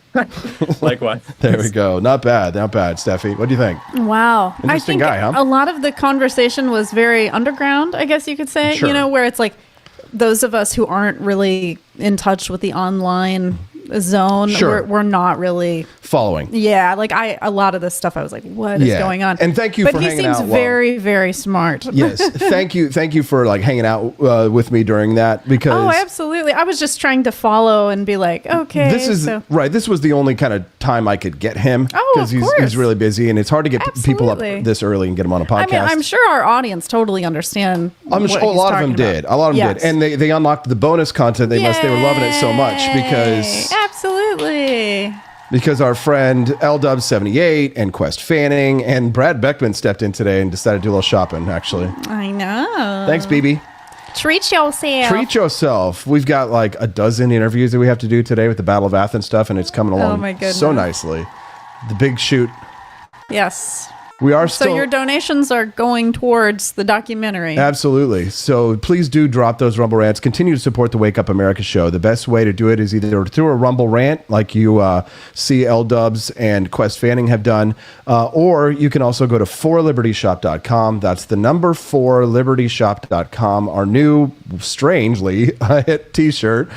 Likewise. There we go. Not bad. Steffi. What do you think? Wow. Interesting guy, huh? A lot of the conversation was very underground, I guess you could say. Sure. Where it's like those of us who aren't really in touch with the online zone. Sure. We're not really following. Yeah, like a lot of this stuff I was like, what is going on? And thank you for hanging out. But he seems very, very smart. Yes. Thank you for like hanging out with me during that, because Oh, absolutely. I was just trying to follow and be like, okay. This is right. This was the only kind of time I could get him, because he's really busy, and it's hard to get people up this early and get him on a podcast. I mean, I'm sure our audience totally understand. I'm sure a lot of them did. A lot of them did, and they unlocked the bonus content. They were loving it so much because our friend LW78 and Quest Fanning and Brad Beckman stepped in today and decided to do a little shopping. Actually, I know. Thanks, BB. Treat yourself. Treat yourself. We've got like a dozen interviews that we have to do today with the Battle of Athens stuff, and it's coming along so nicely. The big shoot. Yes. We are still. So your donations are going towards the documentary. Absolutely. So please do drop those Rumble rants. Continue to support the Wake Up America show. The best way to do it is either through a Rumble rant, like you see L-Dubs and Quest Fanning have done, or you can also go to forlibertyshop.com. That's the number 4libertyshop.com. Our new, strangely, hit t-shirt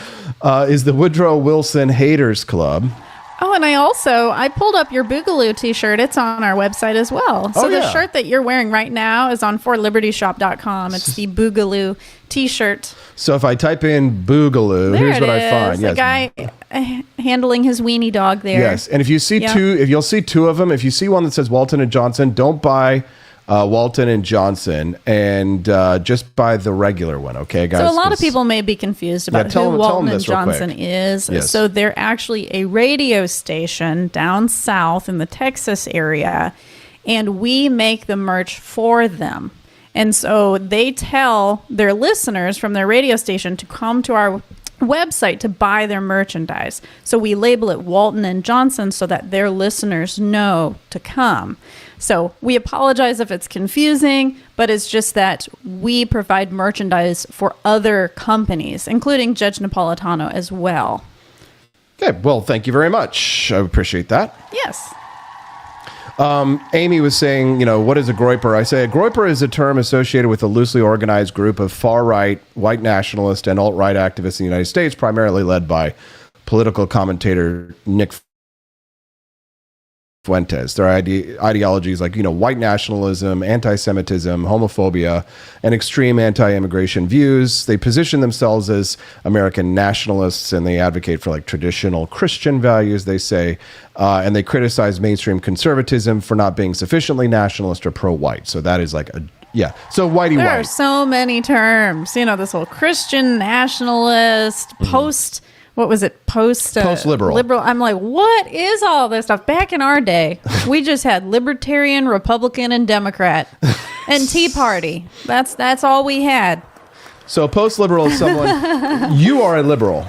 is the Woodrow Wilson Haters Club. Oh, and I pulled up your Boogaloo t-shirt. It's on our website as well. So the shirt that you're wearing right now is on forlibertyshop.com. It's the Boogaloo t-shirt. So if I type in Boogaloo, here's what I find. Yes. A guy handling his weenie dog there. Yes, and if you see you'll see two of them. If you see one that says Walton and Johnson, don't buy Walton and Johnson, and just buy the regular one, okay, guys? So a lot of people may be confused about who Walton and Johnson is. Yes. So they're actually a radio station down south in the Texas area, and we make the merch for them. And so they tell their listeners from their radio station to come to our website to buy their merchandise. So we label it Walton and Johnson so that their listeners know to come. So we apologize if it's confusing, but it's just that we provide merchandise for other companies, including Judge Napolitano as well. Okay, well, thank you very much. I appreciate that. Yes. Amy was saying, what is a Groyper? I say a Groyper is a term associated with a loosely organized group of far-right, white nationalist, and alt-right activists in the United States, primarily led by political commentator Nick Fuentes. Their ideologies like, white nationalism, anti-Semitism, homophobia, and extreme anti-immigration views. They position themselves as American nationalists, and they advocate for like traditional Christian values, they say, and they criticize mainstream conservatism for not being sufficiently nationalist or pro-white. So that is like so whitey There white. are so many terms, this whole Christian nationalist, what was it? Post-liberal. Liberal. I'm like, what is all this stuff? Back in our day, we just had Libertarian, Republican, and Democrat, and Tea Party. That's all we had. So post-liberal is someone, you are a liberal.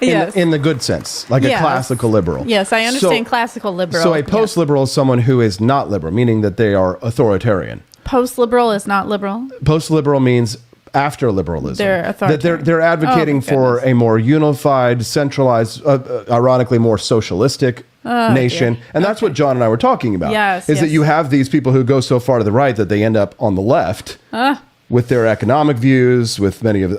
In the good sense, like a classical liberal. Yes, I understand classical liberal. So a post-liberal is someone who is not liberal, meaning that they are authoritarian. Post-liberal is not liberal? Post-liberal means after liberalism. They're authoritarian. They're advocating for a more unified, centralized, ironically more socialistic nation. Dear. And that's what John and I were talking about. Yes, that you have these people who go so far to the right that they end up on the left with their economic views, with many of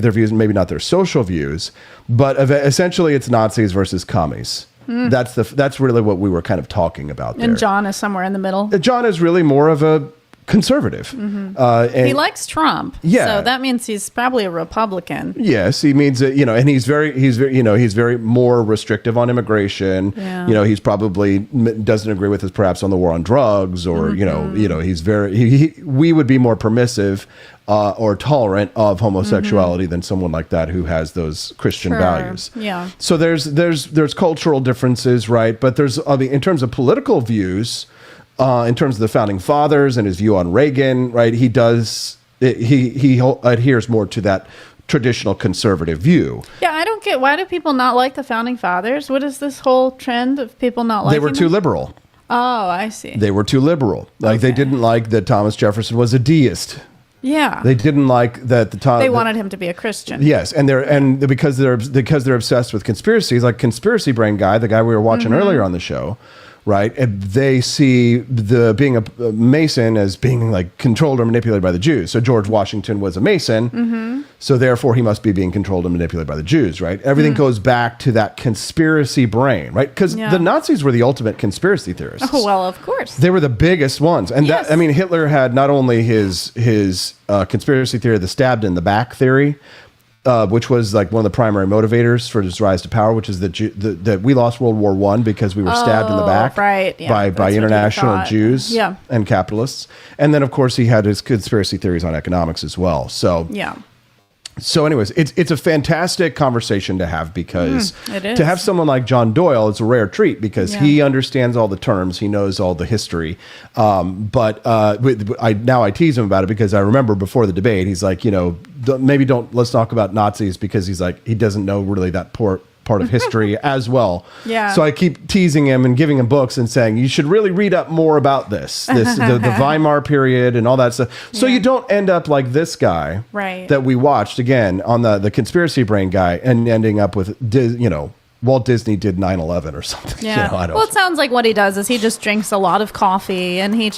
their views, maybe not their social views, but essentially it's Nazis versus commies. That's really what we were kind of talking about there. And John is somewhere in the middle. John is really more of a conservative. And he likes Trump. Yeah. So that means he's probably a Republican. Yes, he means that, and he's very more restrictive on immigration. Yeah. He's probably doesn't agree with us perhaps on the war on drugs, or he's very we would be more permissive or tolerant of homosexuality than someone like that who has those Christian values. Yeah. So there's cultural differences, right? But in terms of political views, in terms of the founding fathers and his view on Reagan, right? He adheres more to that traditional conservative view. Yeah, I don't get, why do people not like the founding fathers? What is this whole trend of people not liking They were too liberal. Oh, I see. They were too liberal. They didn't like that Thomas Jefferson was a deist. Yeah. They didn't like that they wanted him to be a Christian. Yes, and because they're obsessed with conspiracies, like Conspiracy Brain guy, the guy we were watching earlier on the show. Right, and they see being a Mason as being like controlled or manipulated by the Jews. So George Washington was a Mason. So therefore, he must be being controlled and manipulated by the Jews, right? Everything goes back to that conspiracy brain, right? Because the Nazis were the ultimate conspiracy theorists. Oh, well, of course. They were the biggest ones. And that, I mean, Hitler had not only his conspiracy theory, the stabbed in the back theory, which was like one of the primary motivators for his rise to power, which is that we lost World War I because we were stabbed in the back by international Jews and capitalists. And then, of course, he had his conspiracy theories on economics as well. So So anyways, it's a fantastic conversation to have because to have someone like John Doyle is a rare treat because he understands all the terms, he knows all the history. But I tease him about it because I remember before the debate, he's like, let's talk about Nazis because he's like, he doesn't know really that part of history as well. So I keep teasing him and giving him books and saying, you should really read up more about the Weimar period and all that stuff. So you don't end up like this guy that we watched again on the conspiracy brain guy and ending up with, Walt Disney did 9/11 or something. Well, it sounds like what he does is he just drinks a lot of coffee and he's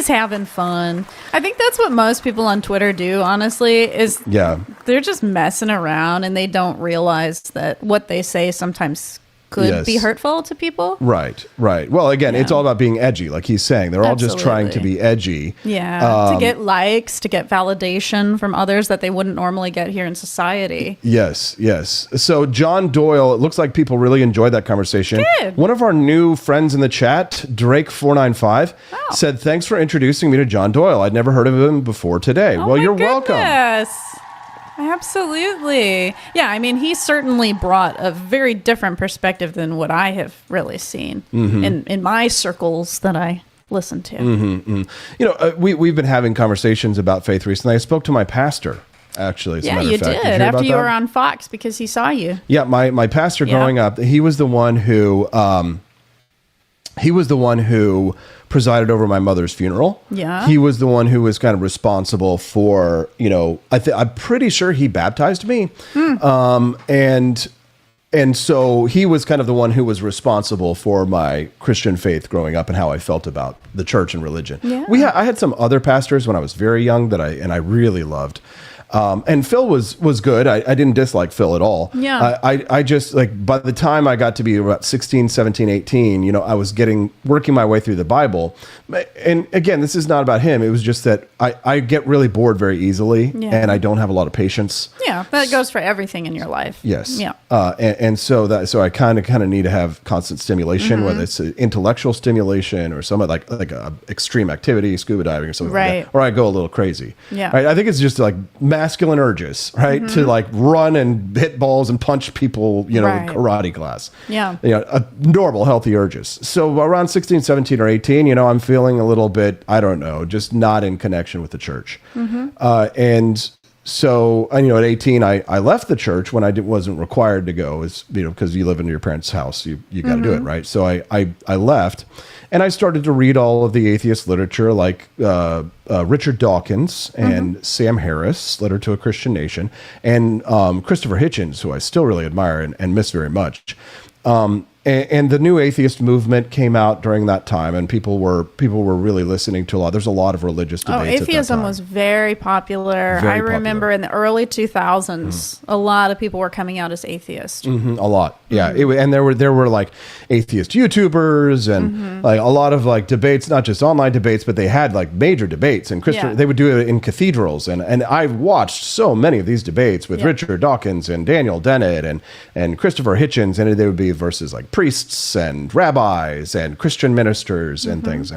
having fun. I think that's what most people on Twitter do, honestly, is they're just messing around and they don't realize that what they say sometimes could be hurtful to people. Right. Well, again, it's all about being edgy, like he's saying. They're all just trying to be edgy. To get likes, to get validation from others that they wouldn't normally get here in society. Yes. So John Doyle, it looks like people really enjoyed that conversation. Good. One of our new friends in the chat, Drake495, said, thanks for introducing me to John Doyle. I'd never heard of him before today. Well, you're welcome. Absolutely. Yeah, I mean, he certainly brought a very different perspective than what I have really seen in my circles that I listen to. We've been having conversations about faith recently. I spoke to my pastor, actually. You did after you were on Fox because he saw you. Yeah, my pastor growing up, he was the one who presided over my mother's funeral. Yeah. He was the one who was kind of responsible for, I'm pretty sure he baptized me. And so he was kind of the one who was responsible for my Christian faith growing up and how I felt about the church and religion. Yeah. I had some other pastors when I was very young that I really loved. And Phil was good. I didn't dislike Phil at all. Yeah. I just, like, by the time I got to be about 16, 17, 18, I was working my way through the Bible. And again, this is not about him. It was just that I get really bored very easily and I don't have a lot of patience. Yeah. That goes for everything in your life. Yes. Yeah. So I kind of need to have constant stimulation, whether it's intellectual stimulation or some like a extreme activity, scuba diving or something like that, or I go a little crazy. Yeah. Right? I think it's just like masculine urges, right? To like run and hit balls and punch people, in karate class. Yeah. Normal, healthy urges. So around 16, 17, or 18, I'm feeling a little bit, I don't know, just not in connection with the church. And so, at 18, I left the church when I wasn't required to go, because you live in your parents' house, you got to do it, right? So I left, and I started to read all of the atheist literature, like Richard Dawkins and Sam Harris, Letter to a Christian Nation, and Christopher Hitchens, who I still really admire and miss very much. And the new atheist movement came out during that time, and people were really listening to a lot. There's a lot of religious debates. Atheism was very popular. I remember in the early 2000s, a lot of people were coming out as atheists. A lot, yeah. And there were like atheist YouTubers and like a lot of like debates, not just online debates, but they had like major debates. And they would do it in cathedrals. And I've watched so many of these debates with Richard Dawkins and Daniel Dennett and Christopher Hitchens, and there would be verses like priests and rabbis and Christian ministers and things.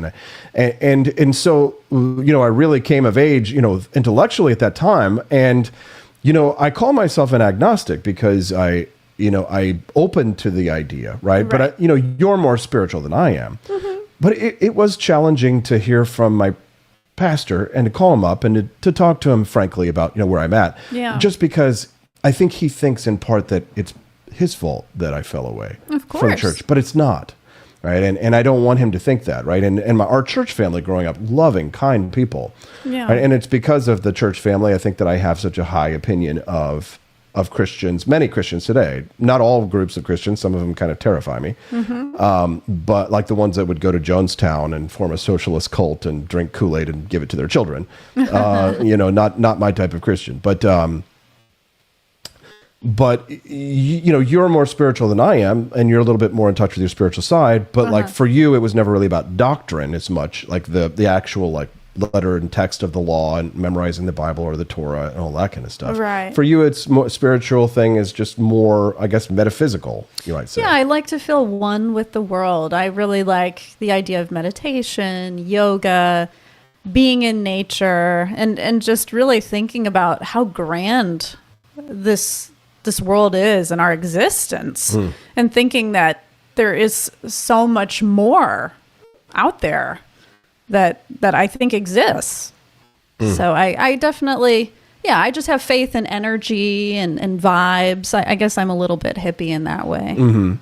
And so, I really came of age, intellectually at that time. And, I call myself an agnostic because I opened to the idea, right? But, you're more spiritual than I am. But it was challenging to hear from my pastor and to call him up and to talk to him frankly about, where I'm at. Yeah. Just because I think he thinks in part that it's his fault that I fell away from the church, but it's not, right? And I don't want him to think that, right? And our church family growing up, loving, kind people, right? And it's because of the church family, I think, that I have such a high opinion of Christians, many Christians today. Not all groups of Christians, some of them kind of terrify me, but like the ones that would go to Jonestown and form a socialist cult and drink Kool-Aid and give it to their children, not my type of Christian, but but you're more spiritual than I am, and you're a little bit more in touch with your spiritual side. But like for you, it was never really about doctrine as much, like the actual like letter and text of the law and memorizing the Bible or the Torah and all that kind of stuff. Right. For you, it's more spiritual thing is just more, I guess, metaphysical, you might say. Yeah, I like to feel one with the world. I really like the idea of meditation, yoga, being in nature, and just really thinking about how grand this world is and our existence, and thinking that there is so much more out there that I think exists. So I definitely, I just have faith in energy and vibes. I guess I'm a little bit hippie in that way.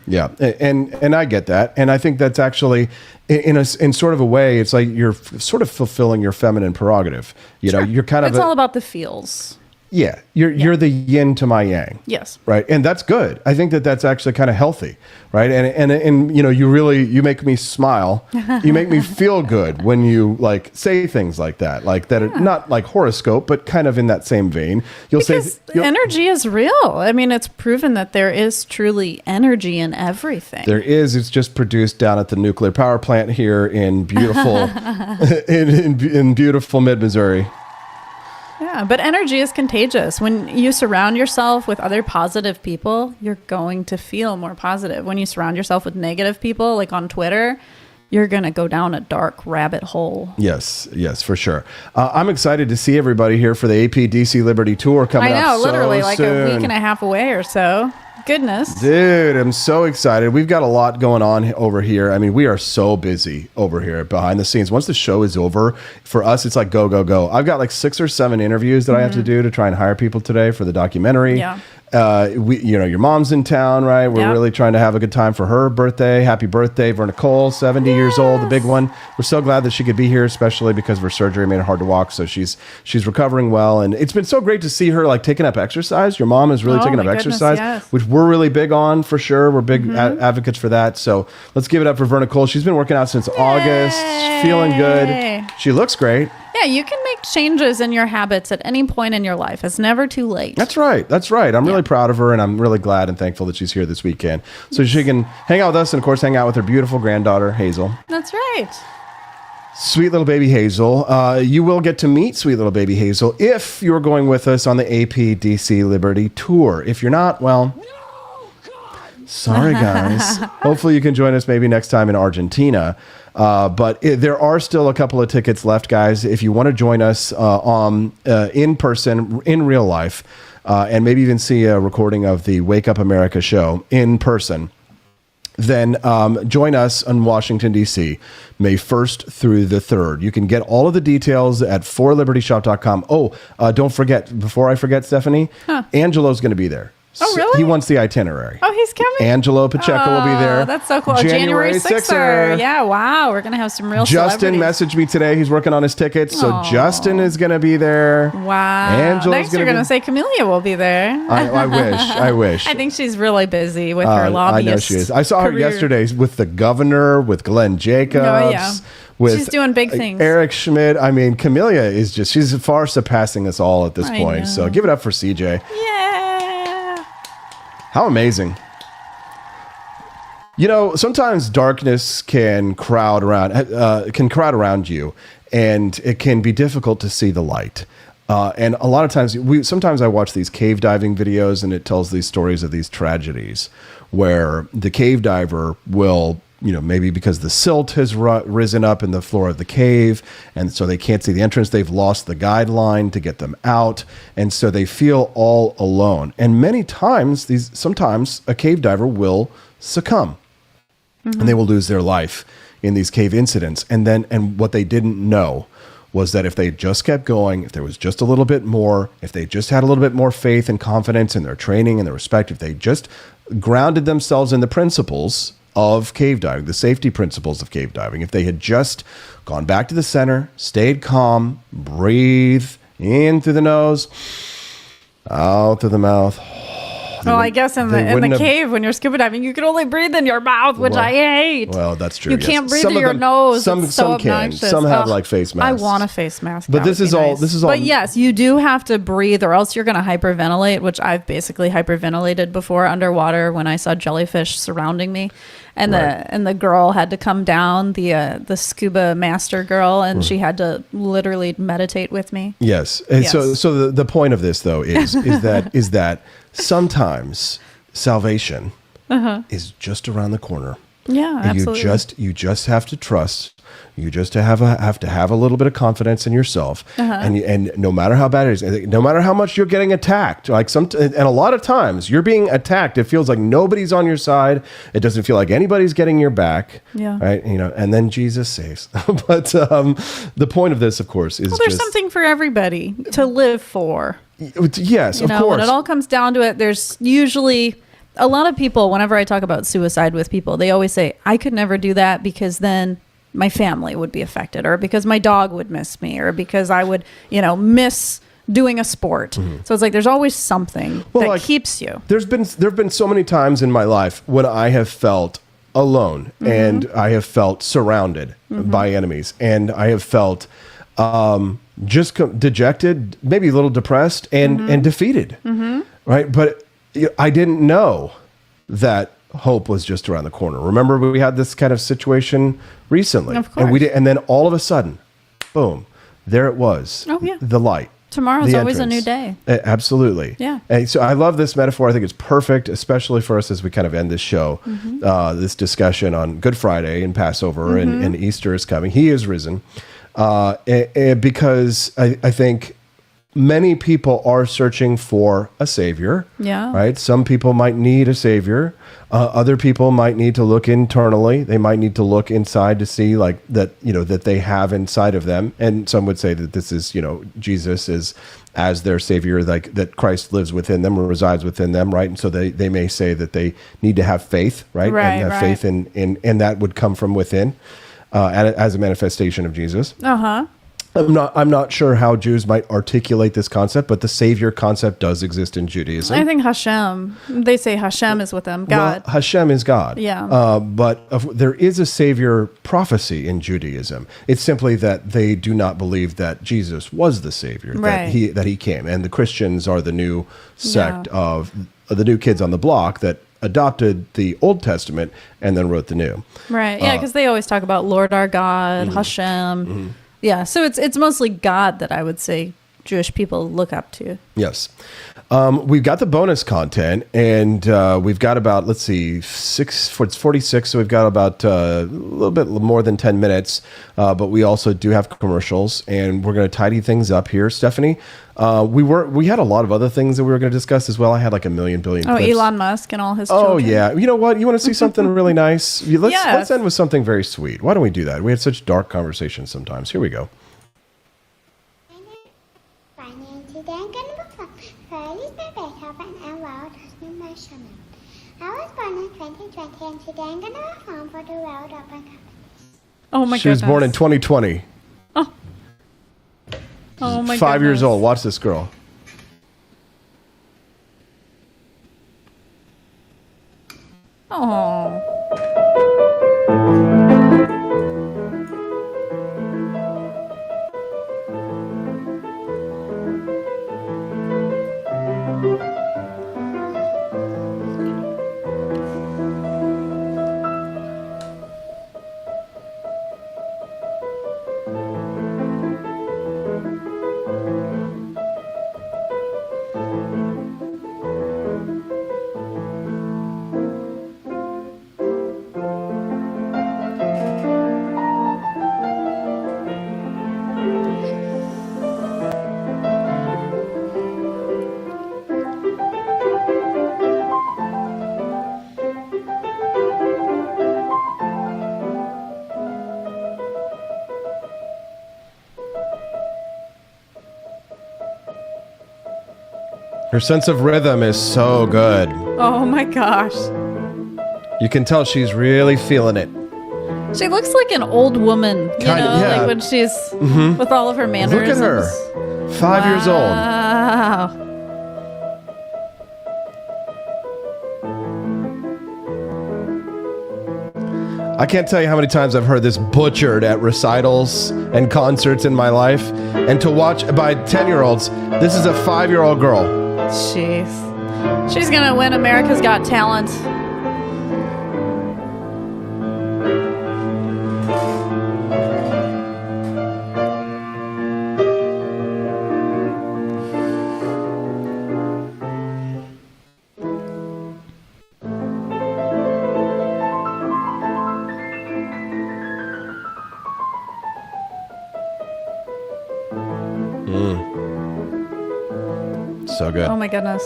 Yeah, and I get that, and I think that's actually in sort of a way, it's like you're sort of fulfilling your feminine prerogative. You know, you're kind of it's all about the feels. Yeah, you're the yin to my yang. Yes. Right, and that's good. I think that's actually kind of healthy, right? And you make me smile. You make me feel good when you like say things like that, not like horoscope, but kind of in that same vein. Because energy is real. I mean, it's proven that there is truly energy in everything. There is. It's just produced down at the nuclear power plant here in beautiful, in beautiful mid-Missouri. Yeah, but energy is contagious. When you surround yourself with other positive people, you're going to feel more positive. When you surround yourself with negative people, like on Twitter, you're going to go down a dark rabbit hole. Yes, for sure. I'm excited to see everybody here for the APDC Liberty Tour coming up so soon. I know, literally like a week and a half away or so. Goodness. Dude, I'm so excited. We've got a lot going on over here. I mean, we are so busy over here behind the scenes. Once the show is over, for us, it's like go, go, go. I've got like 6 or 7 interviews that I have to do to try and hire people today for the documentary. Yeah. Your mom's in town, right? We're really trying to have a good time for her birthday. Happy birthday, Verna Cole, 70 years old, the big one. We're so glad that she could be here, especially because of her surgery made it hard to walk. So she's recovering well, and it's been so great to see her like taking up exercise. Your mom is really taking up exercise, which we're really big on for sure. We're big advocates for that. So let's give it up for Verna Cole. She's been working out since August, feeling good. She looks great. Yeah, you can make changes in your habits at any point in your life. It's never too late. That's right. I'm really proud of her, and I'm really glad and thankful that she's here this weekend. So she can hang out with us and, of course, hang out with her beautiful granddaughter, Hazel. That's right. Sweet little baby Hazel. You will get to meet sweet little baby Hazel if you're going with us on the APDC Liberty Tour. If you're not, well, sorry, guys. Hopefully you can join us maybe next time in Argentina. But there are still a couple of tickets left, guys. If you want to join us in person, in real life, and maybe even see a recording of the Wake Up America show in person, then join us in Washington, D.C., May 1st through the 3rd. You can get all of the details at forlibertyshop.com. Oh, don't forget, before I forget, Stephanie, Angelo's going to be there. Oh, really? He wants the itinerary. Oh, he's coming? Angelo Pacheco will be there. That's so cool. January 6th. Yeah, wow. We're going to have some real Justin messaged me today. He's working on his tickets. So Justin is going to be there. Wow. Next you're going to say Camellia will be there. I wish. I think she's really busy with her lobbyist. I know she is. I saw her yesterday with the governor, with Glenn Jacobs. Oh, yeah. She's doing big things. Eric Schmidt. I mean, Camellia is she's far surpassing us all at this point. So give it up for CJ. Yeah. How amazing. You know, sometimes darkness can crowd around you, and it can be difficult to see the light. And a lot of times, sometimes I watch these cave diving videos, and it tells these stories of these tragedies where the cave diver will, maybe because the silt has risen up in the floor of the cave, and so they can't see the entrance. They've lost the guideline to get them out, and so they feel all alone. And many times, sometimes a cave diver will succumb, and they will lose their life in these cave incidents. And what they didn't know was that if they just kept going, if there was just a little bit more, if they just had a little bit more faith and confidence in their training and their respect, if they just grounded themselves in the principles of cave diving, the safety principles of cave diving, if they had just gone back to the center, stayed calm, breathe in through the nose, out through the mouth, Well, I guess in the cave when you're scuba diving, you can only breathe in your mouth, which I hate. Well, that's true. You can't breathe through your nose. Some can. Some have like face masks. I want a face mask. But this is all. But yes, you do have to breathe, or else you're going to hyperventilate. Which I've basically hyperventilated before underwater when I saw jellyfish surrounding me, and the girl had to come down, the scuba master girl, and she had to literally meditate with me. Yes. And so the point of this though is that sometimes salvation is just around the corner. Yeah, and absolutely. You just have to trust. You just have to have a little bit of confidence in yourself, and no matter how bad it is, no matter how much you're getting attacked, and a lot of times you're being attacked. It feels like nobody's on your side. It doesn't feel like anybody's getting your back. Yeah. Right. And then Jesus saves. But the point of this, of course, is there's something for everybody to live for. Yes, of course. When it all comes down to it, there's usually a lot of people. Whenever I talk about suicide with people, they always say, "I could never do that because then my family would be affected, or because my dog would miss me, or because I would, miss doing a sport." So it's like there's always something that keeps you. There've been so many times in my life when I have felt alone and I have felt surrounded by enemies, and I have felt dejected, maybe a little depressed and defeated. Right. But I didn't know that hope was just around the corner. Remember, we had this kind of situation recently, of course. and then all of a sudden, boom, there it was. Oh yeah, the light. Tomorrow's always a new day. Absolutely. Yeah. And so I love this metaphor. I think it's perfect, especially for us as we kind of end this show, this discussion on Good Friday and Passover and Easter is coming. He is risen, because I think many people are searching for a savior. Yeah. Right. Some people might need a savior. Other people might need to look internally. They might need to look inside to see that they have inside of them. And some would say that this is, Jesus is as their savior, that Christ lives within them or resides within them. Right. And so they may say that they need to have faith. Right. And have faith in that would come from within as a manifestation of Jesus. I'm not sure how Jews might articulate this concept, but the savior concept does exist in Judaism. I think Hashem. They say Hashem is with them, God. Well, Hashem is God. Yeah. But there is a savior prophecy in Judaism. It's simply that they do not believe that Jesus was the savior, that he came. And the Christians are the new sect of the new kids on the block that adopted the Old Testament and then wrote the New. Right. Yeah, because they always talk about Lord our God, Hashem. Yeah, so it's mostly God that I would say Jewish people look up to. Yes. We've got the bonus content, and we've got about, let's see, it's 46, so we've got about a little bit more than 10 minutes, but we also do have commercials, and we're going to tidy things up here. Stephanie, we had a lot of other things that we were going to discuss as well. I had like a million billion clips. Elon Musk and all his children. Oh, yeah. You know what? You want to see something really nice? Let's end with something very sweet. Why don't we do that? We had such dark conversations sometimes. Here we go. I was born in 2020 and today I'm going to perform for the World Open Companies. Oh my She was born in 2020. Oh my 5 years old. Watch this girl. Oh. Her sense of rhythm is so good. Oh my gosh. You can tell she's really feeling it. She looks like an old woman, like when she's with all of her mannerisms. Look at her. 5 years old. Wow. I can't tell you how many times I've heard this butchered at recitals and concerts in my life. And to watch by 10-year-olds, this is a 5-year-old girl. Jeez. She's going to win America's Got Talent. So good. Oh my goodness.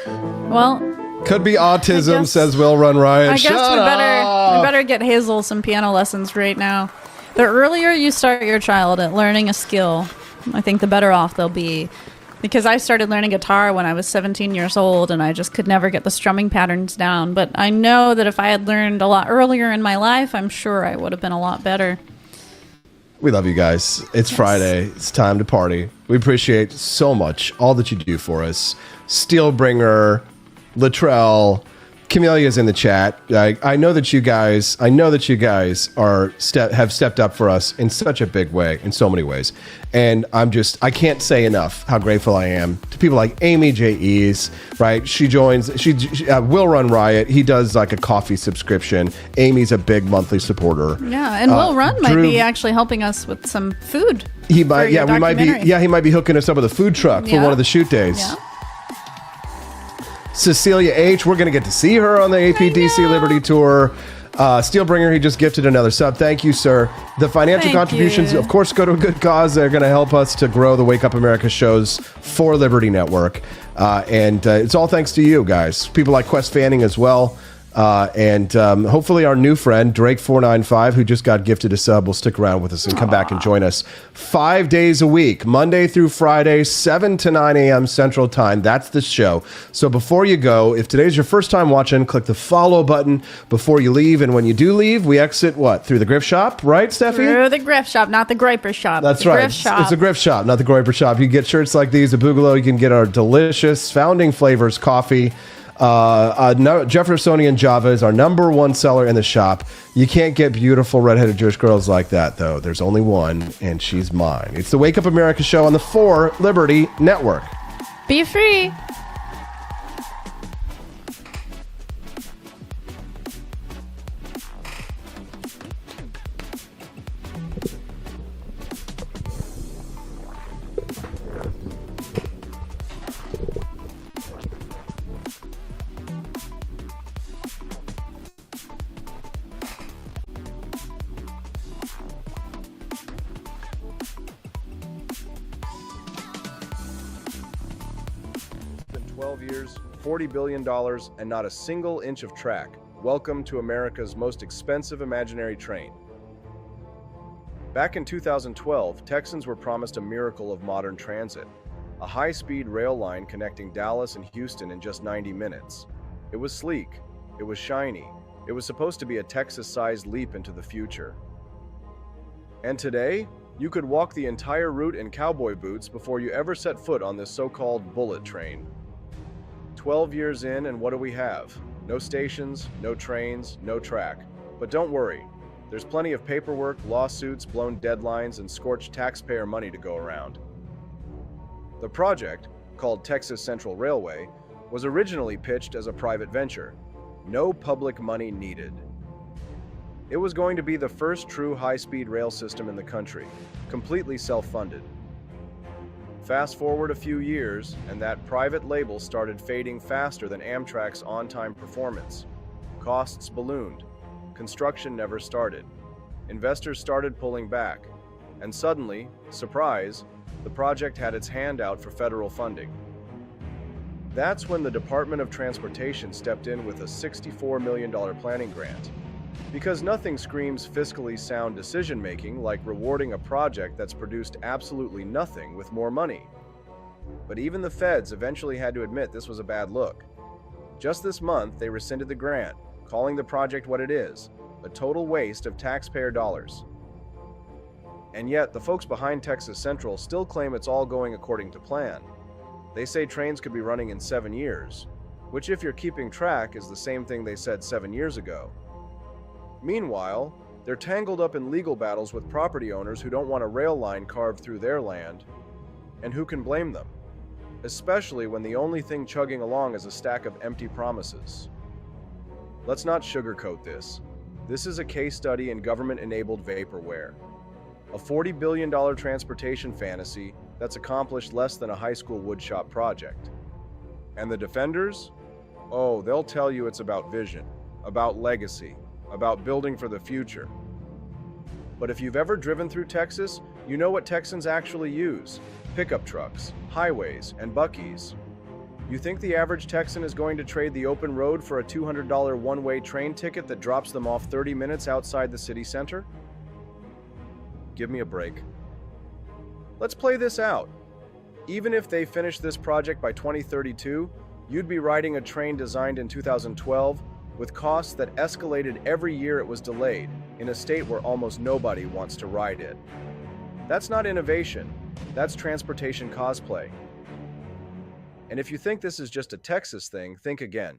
Well, could be autism, says Will Run Riot. I guess we better get Hazel some piano lessons right now. The earlier you start your child at learning a skill, I think the better off they'll be. Because I started learning guitar when I was 17 years old, and I just could never get the strumming patterns down. But I know that if I had learned a lot earlier in my life, I'm sure I would have been a lot better. We love you guys. It's Friday. It's time to party. We appreciate so much all that you do for us. Steelbringer, Latrell, Camelia's in the chat. I know that you guys have stepped up for us in such a big way, in so many ways. And I can't say enough how grateful I am to people like Amy J. Ease, right? She joins, Will Run Riot. He does like a coffee subscription. Amy's a big monthly supporter. Yeah, and Will Run might be actually helping us with some food. He might, he might be hooking us up with a food truck for one of the shoot days. Yeah. Cecilia H., we're going to get to see her on the APDC Liberty Tour. Steelbringer, he just gifted another sub. Thank you, sir. The financial contributions, of course, go to a good cause. They're going to help us to grow the Wake Up America shows for Liberty Network. And it's all thanks to you guys. People like Quest Fanning as well. And hopefully our new friend, Drake495, who just got gifted a sub, will stick around with us and come back and join us 5 days a week, Monday through Friday, 7 to 9 a.m. Central Time. That's the show. So before you go, if today's your first time watching, click the follow button before you leave. And when you do leave, we exit what? Through the Griff Shop, right, Steffi? Through the Griff Shop, not the Groyper Shop. That's right. It's a Griff Shop, not the Groyper Shop. You can get shirts like these at Boogaloo. You can get our delicious Founding Flavors coffee. Jeffersonian Java is our #1 seller in the shop. You can't get beautiful redheaded Jewish girls like that, though. There's only one, and she's mine. It's the Wake Up America show on the 4 Liberty Network. Be free. Years, $40 billion, and not a single inch of track. Welcome to America's most expensive imaginary train. Back in 2012, Texans were promised a miracle of modern transit, a high-speed rail line connecting Dallas and Houston in just 90 minutes. It was sleek, it was shiny, it was supposed to be a Texas-sized leap into the future. And today, you could walk the entire route in cowboy boots before you ever set foot on this so-called bullet train. 12 years in, and what do we have? No stations, no trains, no track. But don't worry, there's plenty of paperwork, lawsuits, blown deadlines, and scorched taxpayer money to go around. The project, called Texas Central Railway, was originally pitched as a private venture. No public money needed. It was going to be the first true high-speed rail system in the country, completely self-funded. Fast forward a few years, and that private label started fading faster than Amtrak's on-time performance. Costs ballooned. Construction never started. Investors started pulling back. And suddenly, surprise, the project had its hand out for federal funding. That's when the Department of Transportation stepped in with a $64 million planning grant. Because nothing screams fiscally sound decision-making like rewarding a project that's produced absolutely nothing with more money. But even the feds eventually had to admit this was a bad look. Just this month, they rescinded the grant, calling the project what it is, a total waste of taxpayer dollars. And yet, the folks behind Texas Central still claim it's all going according to plan. They say trains could be running in 7 years, which if you're keeping track is the same thing they said 7 years ago. Meanwhile, they're tangled up in legal battles with property owners who don't want a rail line carved through their land. And who can blame them? Especially when the only thing chugging along is a stack of empty promises. Let's not sugarcoat this. This is a case study in government-enabled vaporware. A $40 billion transportation fantasy that's accomplished less than a high school woodshop project. And the defenders? Oh, they'll tell you it's about vision, about legacy, about building for the future. But if you've ever driven through Texas, you know what Texans actually use: pickup trucks, highways, and buckies. You think the average Texan is going to trade the open road for a $200 one-way train ticket that drops them off 30 minutes outside the city center? Give me a break. Let's play this out. Even if they finish this project by 2032, you'd be riding a train designed in 2012 with costs that escalated every year it was delayed, in a state where almost nobody wants to ride it. That's not innovation, that's transportation cosplay. And if you think this is just a Texas thing, think again.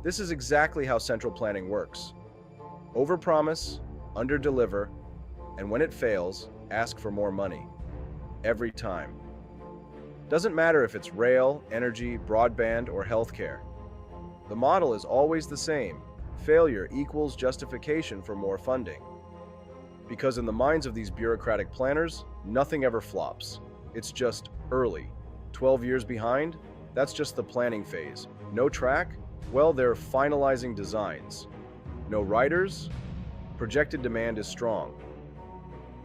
This is exactly how central planning works. Overpromise, underdeliver, and when it fails, ask for more money. Every time. Doesn't matter if it's rail, energy, broadband, or healthcare. The model is always the same. Failure equals justification for more funding. Because in the minds of these bureaucratic planners, nothing ever flops. It's just early. 12 years behind? That's just the planning phase. No track? Well, they're finalizing designs. No riders? Projected demand is strong.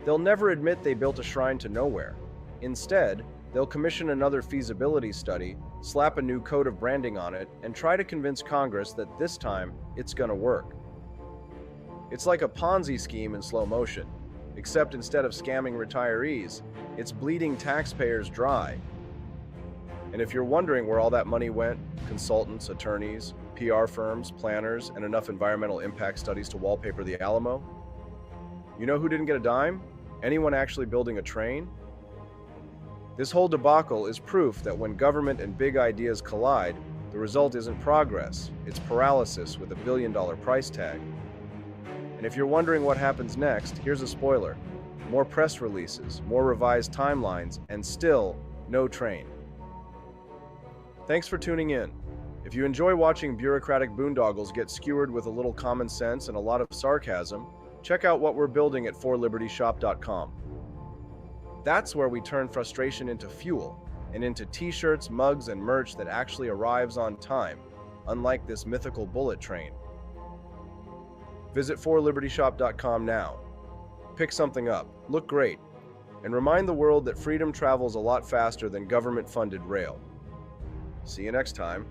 They'll never admit they built a shrine to nowhere. Instead, they'll commission another feasibility study, slap a new coat of branding on it, and try to convince Congress that this time it's gonna work. It's like a Ponzi scheme in slow motion, except instead of scamming retirees, it's bleeding taxpayers dry. And if you're wondering where all that money went, consultants, attorneys, PR firms, planners, and enough environmental impact studies to wallpaper the Alamo, you know who didn't get a dime? Anyone actually building a train? This whole debacle is proof that when government and big ideas collide, the result isn't progress, it's paralysis with a billion-dollar price tag. And if you're wondering what happens next, here's a spoiler. More press releases, more revised timelines, and still no train. Thanks for tuning in. If you enjoy watching bureaucratic boondoggles get skewered with a little common sense and a lot of sarcasm, check out what we're building at forlibertyshop.com. That's where we turn frustration into fuel and into t-shirts, mugs, and merch that actually arrives on time, unlike this mythical bullet train. Visit forlibertyshop.com now. Pick something up, look great, and remind the world that freedom travels a lot faster than government-funded rail. See you next time.